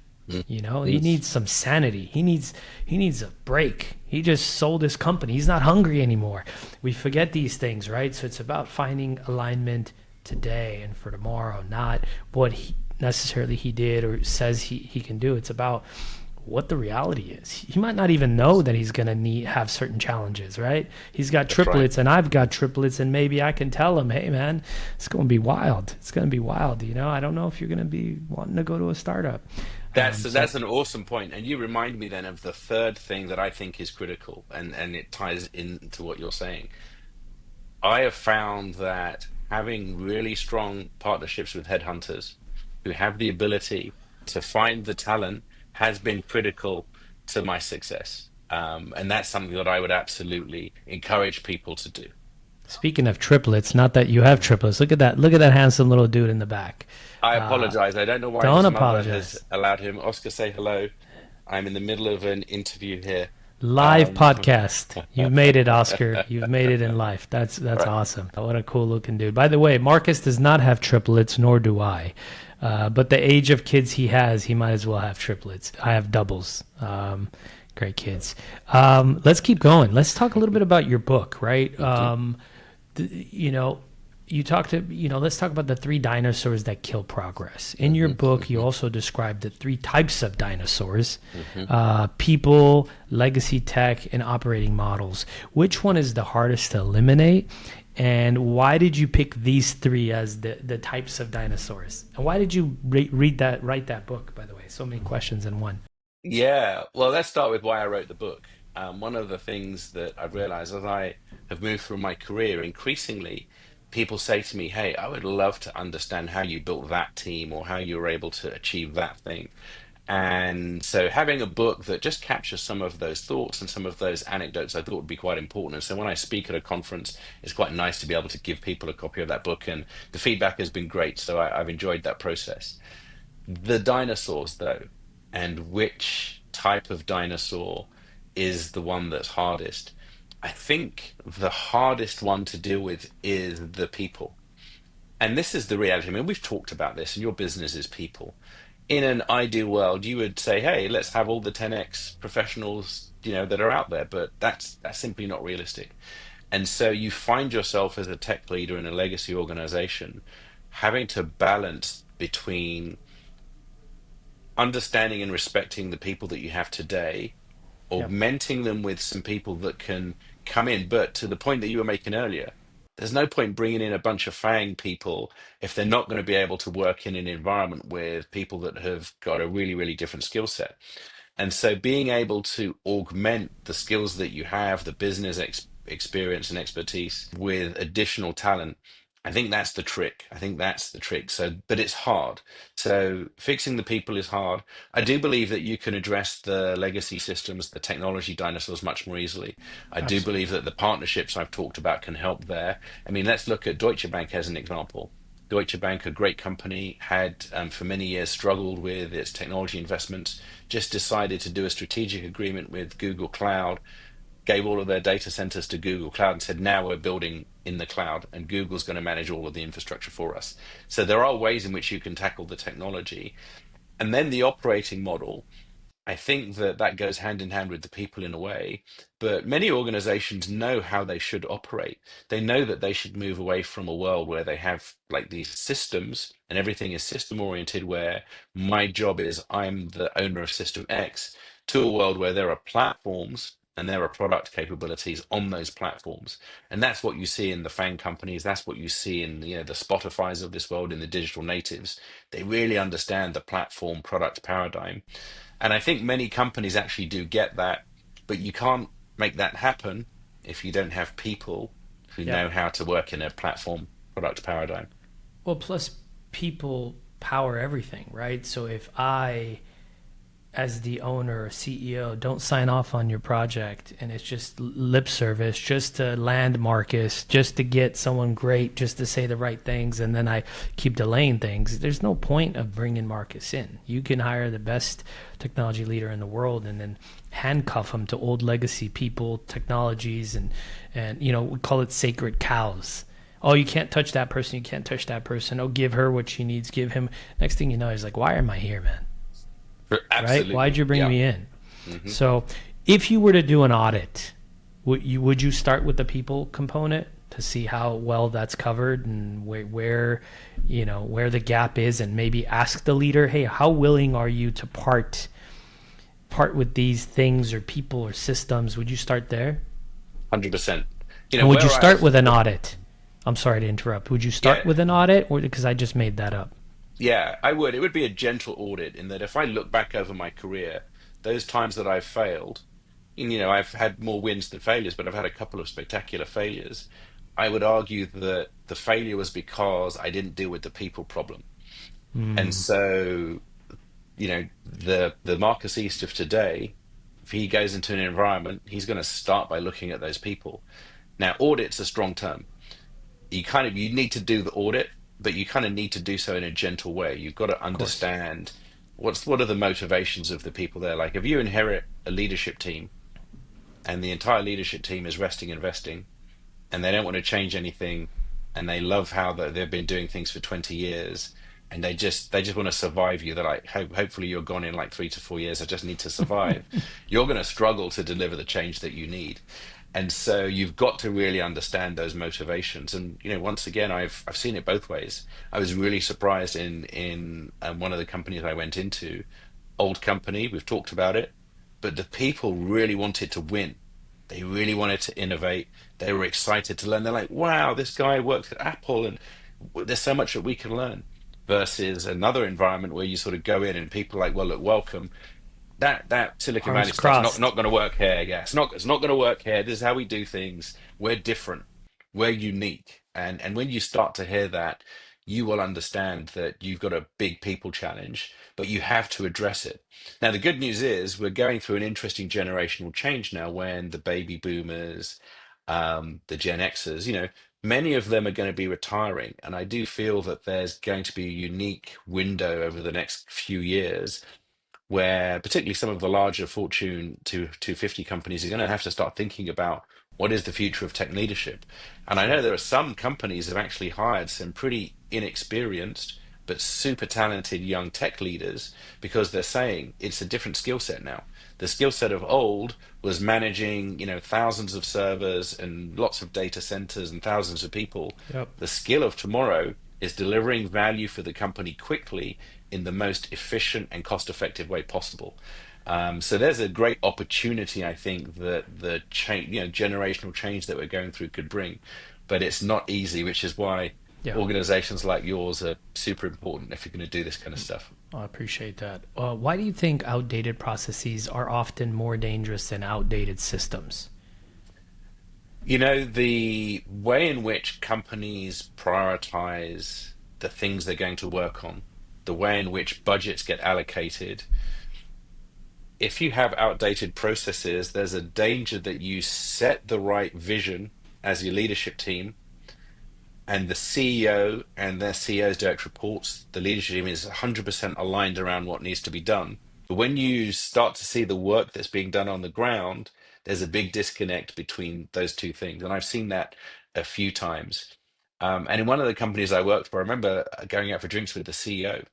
He
yes,
needs some sanity. He needs a break. He just sold his company. He's not hungry anymore. We forget these things, right? So it's about finding alignment today and for tomorrow, not what necessarily he did or says he can do. It's about what the reality is. He might not even know that he's going to have certain challenges, right? He's got
that's right.
triplets and I've got triplets, and maybe I can tell him, hey, man, it's going to be wild. It's going to be wild. I don't know if you're going to be wanting to go to a startup. So
That's an awesome point, and you remind me then of the third thing that I think is critical, and it ties into what you're saying. I have found that having really strong partnerships with headhunters who have the ability to find the talent has been critical to my success. And that's something that I would absolutely encourage people to do.
speaking of triplets, not that you have triplets. Look at that. Look at that handsome little dude in the back.
I
Uh,
apologize. I don't know why
don't
his mother has
apologize.
allowed him. Oscar, say hello. I'm in the middle of an interview here.
Live
Um,
podcast. You've made it, Oscar. You've made it in life. That's
right.
awesome. What a cool looking dude. By the way, Marcus does not have triplets, nor do I. But the age of kids he has, he might as well have triplets. I have doubles. Great kids. Let's keep going. Let's talk a little bit about your book, right?
Mhm,
th- you know, let's talk about the three dinosaurs that kill progress. In your
mhm,
book, you
mhm,
also describe the three types of dinosaurs:
mhm.
people, legacy tech, and operating models. Which one is the hardest to eliminate? And why did you pick these three as the types of dinosaurs? And why did you write that book, by the way? So many questions in one.
Yeah, well, let's start with why I wrote the book. One of the things that I've realized as I have moved through my career, increasingly people say to me, "Hey, I would love to understand how you built that team or how you were able to achieve that thing." And so having a book that just captures some of those thoughts and some of those anecdotes I thought would be quite important. And so when I speak at a conference, it's quite nice to be able to give people a copy of that book, and the feedback has been great. So I've enjoyed that process. The dinosaurs, though, and which type of dinosaur is the one that's hardest? I think the hardest one to deal with is the people. And this is the reality. I mean, we've talked about this, and your business is people. In an ideal world, you would say, "Hey, let's have all the 10x professionals, that are out there," but that's simply not realistic. And so you find yourself as a tech leader in a legacy organization having to balance between understanding and respecting the people that you have today,
Yep.
augmenting them with some people that can come in. But to the point that you were making earlier, there's no point bringing in a bunch of FANG people if they're not going to be able to work in an environment with people that have got a really, really different skill set. And so being able to augment the skills that you have, the business experience and expertise with additional talent, I think that's the trick. I think that's the trick. So, but it's hard. So fixing the people is hard. I do believe that you can address the legacy systems, the technology dinosaurs much more easily. I do believe
Absolutely.
that the partnerships I've talked about can help there. I mean, let's look at Deutsche Bank as an example. Deutsche Bank, a great company, had for many years struggled with its technology investments, just decided to do a strategic agreement with Google Cloud, gave all of their data centers to Google Cloud and said, now we're building in the cloud and Google's going to manage all of the infrastructure for us. So there are ways in which you can tackle the technology. And then the operating model. I think that that goes hand in hand with the people in a way, but many organizations know how they should operate. They know that they should move away from a world where they have like these systems and everything is system oriented, where my job is I'm the owner of system X, to a world where there are platforms and there are product capabilities on those platforms. And that's what you see in the FANG companies. That's what you see in, the Spotifys of this world, in the digital natives. They really understand the platform product paradigm, and I think many companies actually do get that, but you can't make that happen if you don't have people who
Yep.
know how to work in a platform product paradigm.
Well, plus people power everything, right? So if I, as the owner or CEO, don't sign off on your project and it's just lip service, just to land Marcus, just to get someone great, just to say the right things, and then I keep delaying things, there's no point of bringing Marcus in. You can hire the best technology leader in the world and then handcuff him to old legacy people, technologies, and we call it sacred cows. Oh, you can't touch that person. You can't touch that person. Oh, give her what she needs. Give him. Next thing you know, he's like, why am I here, man? Right? Why'd
Absolutely.
you bring
Yeah.
me in?
Hmm.
So, if you were to do an audit, would you start with the people component to see how well that's covered and where the gap is, and maybe ask the leader, hey, how willing are you to part with these things or people or systems? Would you start there?
100%.
And would you
Where I
start
have,
with an audit? I'm sorry to interrupt. Would you start
yeah,
with an audit, or because I just made that up?
yeah, I would. It would be a gentle audit in that if I look back over my career, those times that I've failed, and, I've had more wins than failures, but I've had a couple of spectacular failures. I would argue that the failure was because I didn't deal with the people problem. And
Mm,
so, the Marcus East of today, if he goes into an environment, he's going to start by looking at those people. Now, audit's a strong term. You need to do the audit, but you kind of need to do so in a gentle way. You've got to
of course.
understand what are the motivations of the people there. Like if you inherit a leadership team and the entire leadership team is resting and investing, and they don't want to change anything, and they love how they've been doing things for 20 years, and they just want to survive you. They're like, hopefully you're gone in like 3 to 4 years. I just need to survive. You're going to struggle to deliver the change that you need. And so you've got to really understand those motivations. And once again, I've seen it both ways. I was really surprised in one of the companies I went into, old company. We've talked about it, but the people really wanted to win. They really wanted to innovate. They were excited to learn. They're like, wow, this guy worked at Apple and there's so much that we can learn. Versus another environment where you sort of go in and people are like, well, look, welcome. That Silicon
Arms
Valley stuff's not
crossed.
not going to work here. Yeah, it's not going to work here. This is how we do things. We're different. We're unique. And when you start to hear that, you will understand that you've got a big people challenge, but you have to address it. Now, the good news is we're going through an interesting generational change now when the baby boomers, the Gen Xers, many of them are going to be retiring. And I do feel that there's going to be a unique window over the next few years where particularly some of the larger Fortune 250 companies are going to have to start thinking about what is the future of tech leadership. And I know
Sure.
there are some companies that have actually hired some pretty inexperienced but super talented young tech leaders because they're saying it's a different skill set now. The skill set of old was managing, thousands of servers and lots of data centers and thousands of people.
Yep.
The skill of tomorrow is delivering value for the company quickly in the most efficient and cost-effective way possible. So there's a great opportunity, I think, that the change, generational change that we're going through could bring, but it's not easy, which is why
Yeah.
organizations like yours are super important if you're going to do this kind of stuff.
I appreciate that. Why do you think outdated processes are often more dangerous than outdated systems?
The way in which companies prioritize the things they're going to work on, the way in which budgets get allocated, if you have outdated processes, there's a danger that you set the right vision as your leadership team, and the CEO and their CEO's direct reports, the leadership team is 100% aligned around what needs to be done. But when you start to see the work that's being done on the ground, there's a big disconnect between those two things. And I've seen that a few times. And in one of the companies I worked for, I remember going out for drinks with the CEO,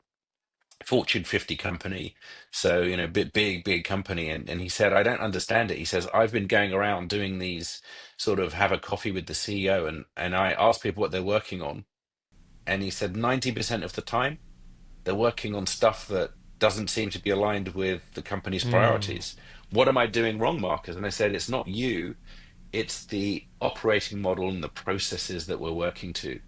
Fortune 50 company. So, big company. And he said, I don't understand it. He says, I've been going around doing these sort of have a coffee with the CEO, and I ask people what they're working on. And he said 90% of the time they're working on stuff that doesn't seem to be aligned with the company's
Mm,
priorities. What am I doing wrong, Marcus? And I said, it's not you, it's the operating model and the processes that we're working to.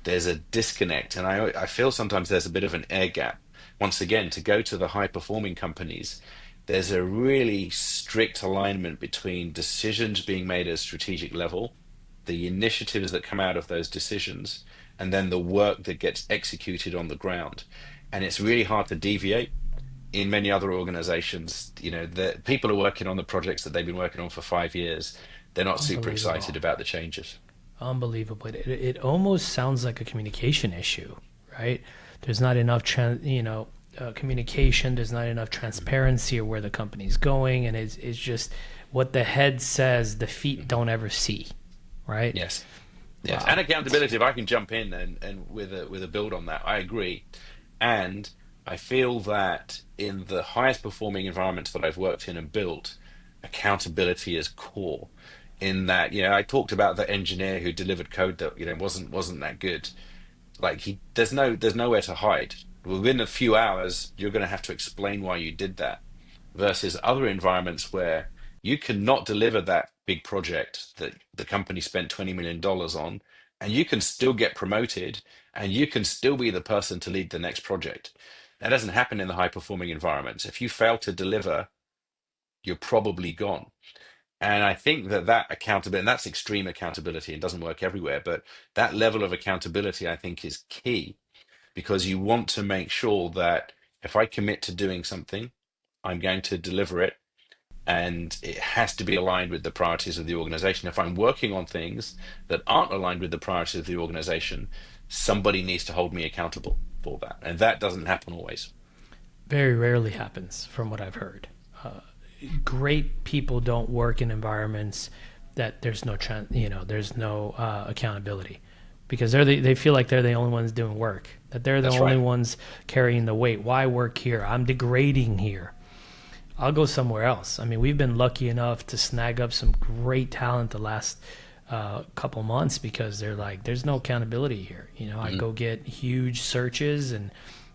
There's a disconnect, and I feel sometimes there's a bit of an air gap. Once again, to go to the high performing companies, there's a really strict alignment between decisions being made at a strategic level, the initiatives that come out of those decisions, and then the work that gets executed on the ground. And it's really hard to deviate. In many other organizations, the people are working on the projects that they've been working on for 5 years. They're not super excited
unbelievable.
about the changes.
Unbelievable. It almost sounds like a communication issue, right? There's not enough, communication. There's not enough transparency of where the company's going, and it's just what the head says, the feet
Mhm.
don't ever see, right?
Yes, yes, and
Wow.
accountability. If I can jump in and with a build on that, I agree. And I feel that in the highest performing environments that I've worked in and built, accountability is core. In that, I talked about the engineer who delivered code that wasn't that good. Like there's nowhere to hide. Within a few hours, you're going to have to explain why you did that. Versus other environments where you cannot deliver that big project that the company spent $20 million on, and you can still get promoted, and you can still be the person to lead the next project. That doesn't happen in the high performing environments. If you fail to deliver, you're probably gone. And I think that accountability, and that's extreme accountability, and doesn't work everywhere, but that level of accountability, I think, is key, because you want to make sure that if I commit to doing something, I'm going to deliver it, and it has to be aligned with the priorities of the organization. If I'm working on things that aren't aligned with the priorities of the organization, somebody needs to hold me accountable for that. And that doesn't happen always.
Very rarely happens, from what I've heard. Great people don't work in environments that there's no accountability, because they feel like they're the only ones doing work, that they're the
That's
only
right.
ones carrying the weight. Why work here? I'm degrading here. I'll go somewhere else. I mean, we've been lucky enough to snag up some great talent the last couple months, because they're like, there's no accountability here. I
Mhm.
go get huge searches, and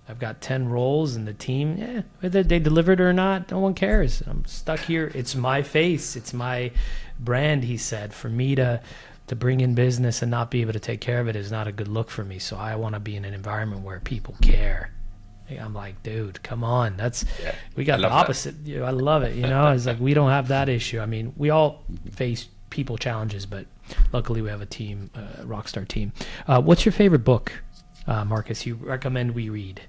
I've got 10 roles, and the team, whether they delivered or not, no one cares. I'm stuck here. It's my face. It's my brand, he said. For me to bring in business and not be able to take care of it is not a good look for me. So I want to be in an environment where people care. I'm like, dude, come on.
Yeah,
We
I
got the
love that.
opposite. I love it. It's like we don't have that issue. I mean, we all face people challenges, but luckily we have a team, a rock star team. What's your favorite book, Marcus? You recommend we read?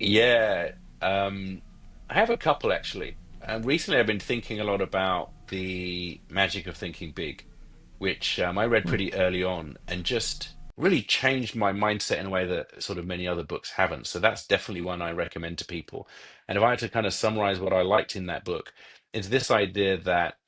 Yeah, I have a couple actually. Recently, I've been thinking a lot about the magic of thinking big, which I read pretty early on, and just really changed my mindset in a way that sort of many other books haven't. So that's definitely one I recommend to people. And if I had to kind of summarize what I liked in that book, it's this idea that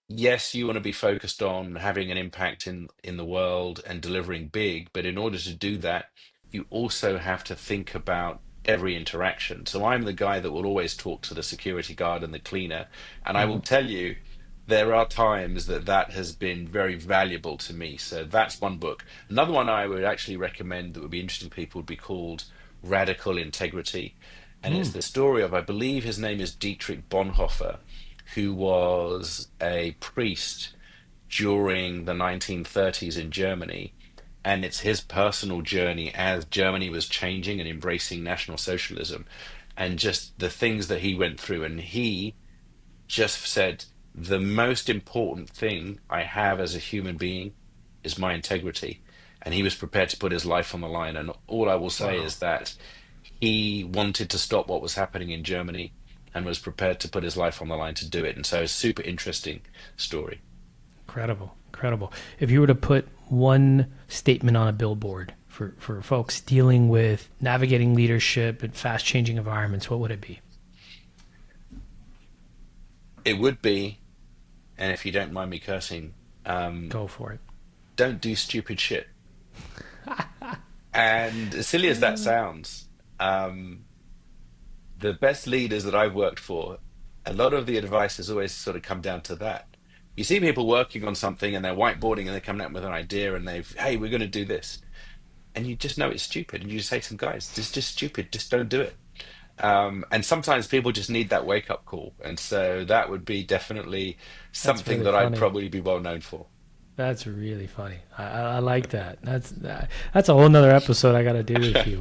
yes, you want to be focused on having an impact in the world and delivering big, but in order to do that, you also have to think about every interaction. So I'm the guy that will always talk to the security guard and the cleaner, and I will
Mm.
tell you there are times that has been very valuable to me. So that's one book. Another one I would actually recommend that would be interesting to people would be called Radical Integrity. And it's
Mm.
the story of, I believe his name is Dietrich Bonhoeffer, who was a priest during the 1930s in Germany. And it's his personal journey as Germany was changing and embracing National Socialism, and just the things that he went through. And he just said, the most important thing I have as a human being is my integrity. And he was prepared to put his life on the line. And all I will say
Wow.
is that he wanted to stop what was happening in Germany and was prepared to put his life on the line to do it. And so, super interesting story.
Incredible. Incredible. If you were to put one statement on a billboard for folks dealing with navigating leadership in fast changing environments, what would it be?
It would be, and if you don't mind me cursing,
Go for it.
don't do stupid shit. And as silly as that sounds, um, the best leaders that I've worked for, a lot of the advice has always sort of come down to that. You see people working on something and they're whiteboarding and they're coming up with an idea and hey, we're going to do this. And you just know it's stupid. And you just say to some guys, this is just stupid, just don't do it. And sometimes people just need that wake up call. And so that would be definitely
That's
something
really
that I'd
funny.
probably be well known for.
That's really funny. I like that. That's a whole nother episode I got to do with you.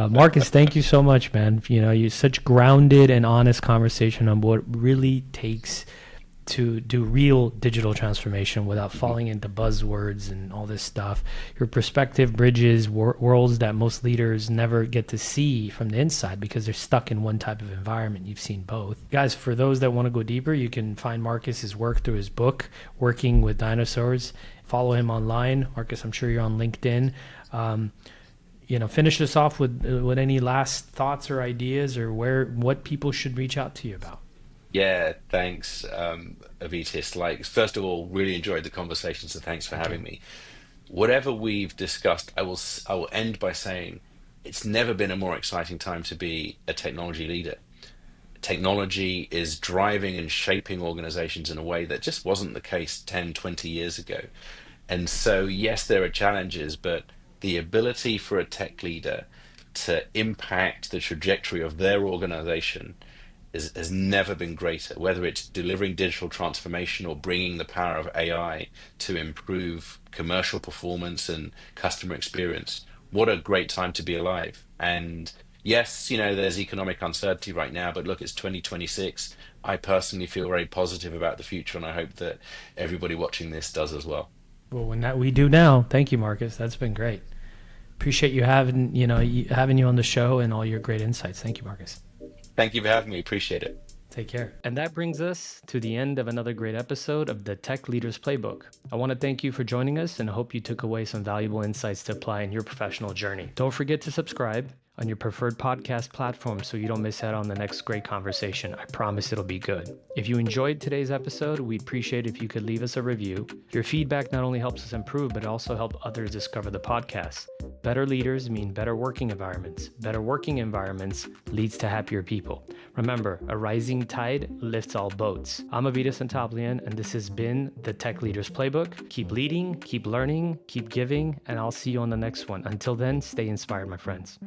Marcus, thank you so much, man. You know, you such grounded and honest conversation on what really takes to do real digital transformation without falling into buzzwords and all this stuff. Your perspective bridges worlds that most leaders never get to see from the inside because they're stuck in one type of environment. You've seen both. Guys, for those that want to go deeper, you can find Marcus's work through his book, Working with Dinosaurs. Follow him online. Marcus, I'm sure you're on LinkedIn. Finish this off with any last thoughts or ideas or what people should reach out to you about.
Yeah, thanks, Avitis. Like, first of all, really enjoyed the conversation, so thanks for
Thank you.
having me. Whatever we've discussed, I will end by saying it's never been a more exciting time to be a technology leader. Technology is driving and shaping organizations in a way that just wasn't the case 10, 20 years ago. And so, yes, there are challenges, but the ability for a tech leader to impact the trajectory of their organization has never been greater, whether it's delivering digital transformation or bringing the power of AI to improve commercial performance and customer experience. What a great time to be alive. And yes, there's economic uncertainty right now, but look, it's 2026. I personally feel very positive about the future, and I hope that everybody watching this does as well.
Well, when that we do now, thank you, Marcus. That's been great. Appreciate you having you on the show and all your great insights. Thank you, Marcus.
Thank you for having me. Appreciate it.
Take care. And that brings us to the end of another great episode of the Tech Leaders Playbook. I want to thank you for joining us and hope you took away some valuable insights to apply in your professional journey. Don't forget to subscribe on your preferred podcast platform so you don't miss out on the next great conversation. I promise it'll be good. If you enjoyed today's episode, we'd appreciate if you could leave us a review. Your feedback not only helps us improve, but also help others discover the podcast. Better leaders mean better working environments. Better working environments leads to happier people. Remember, a rising tide lifts all boats. I'm Avetis Antaplyan, and this has been the Tech Leaders Playbook. Keep leading, keep learning, keep giving, and I'll see you on the next one. Until then, stay inspired, my friends.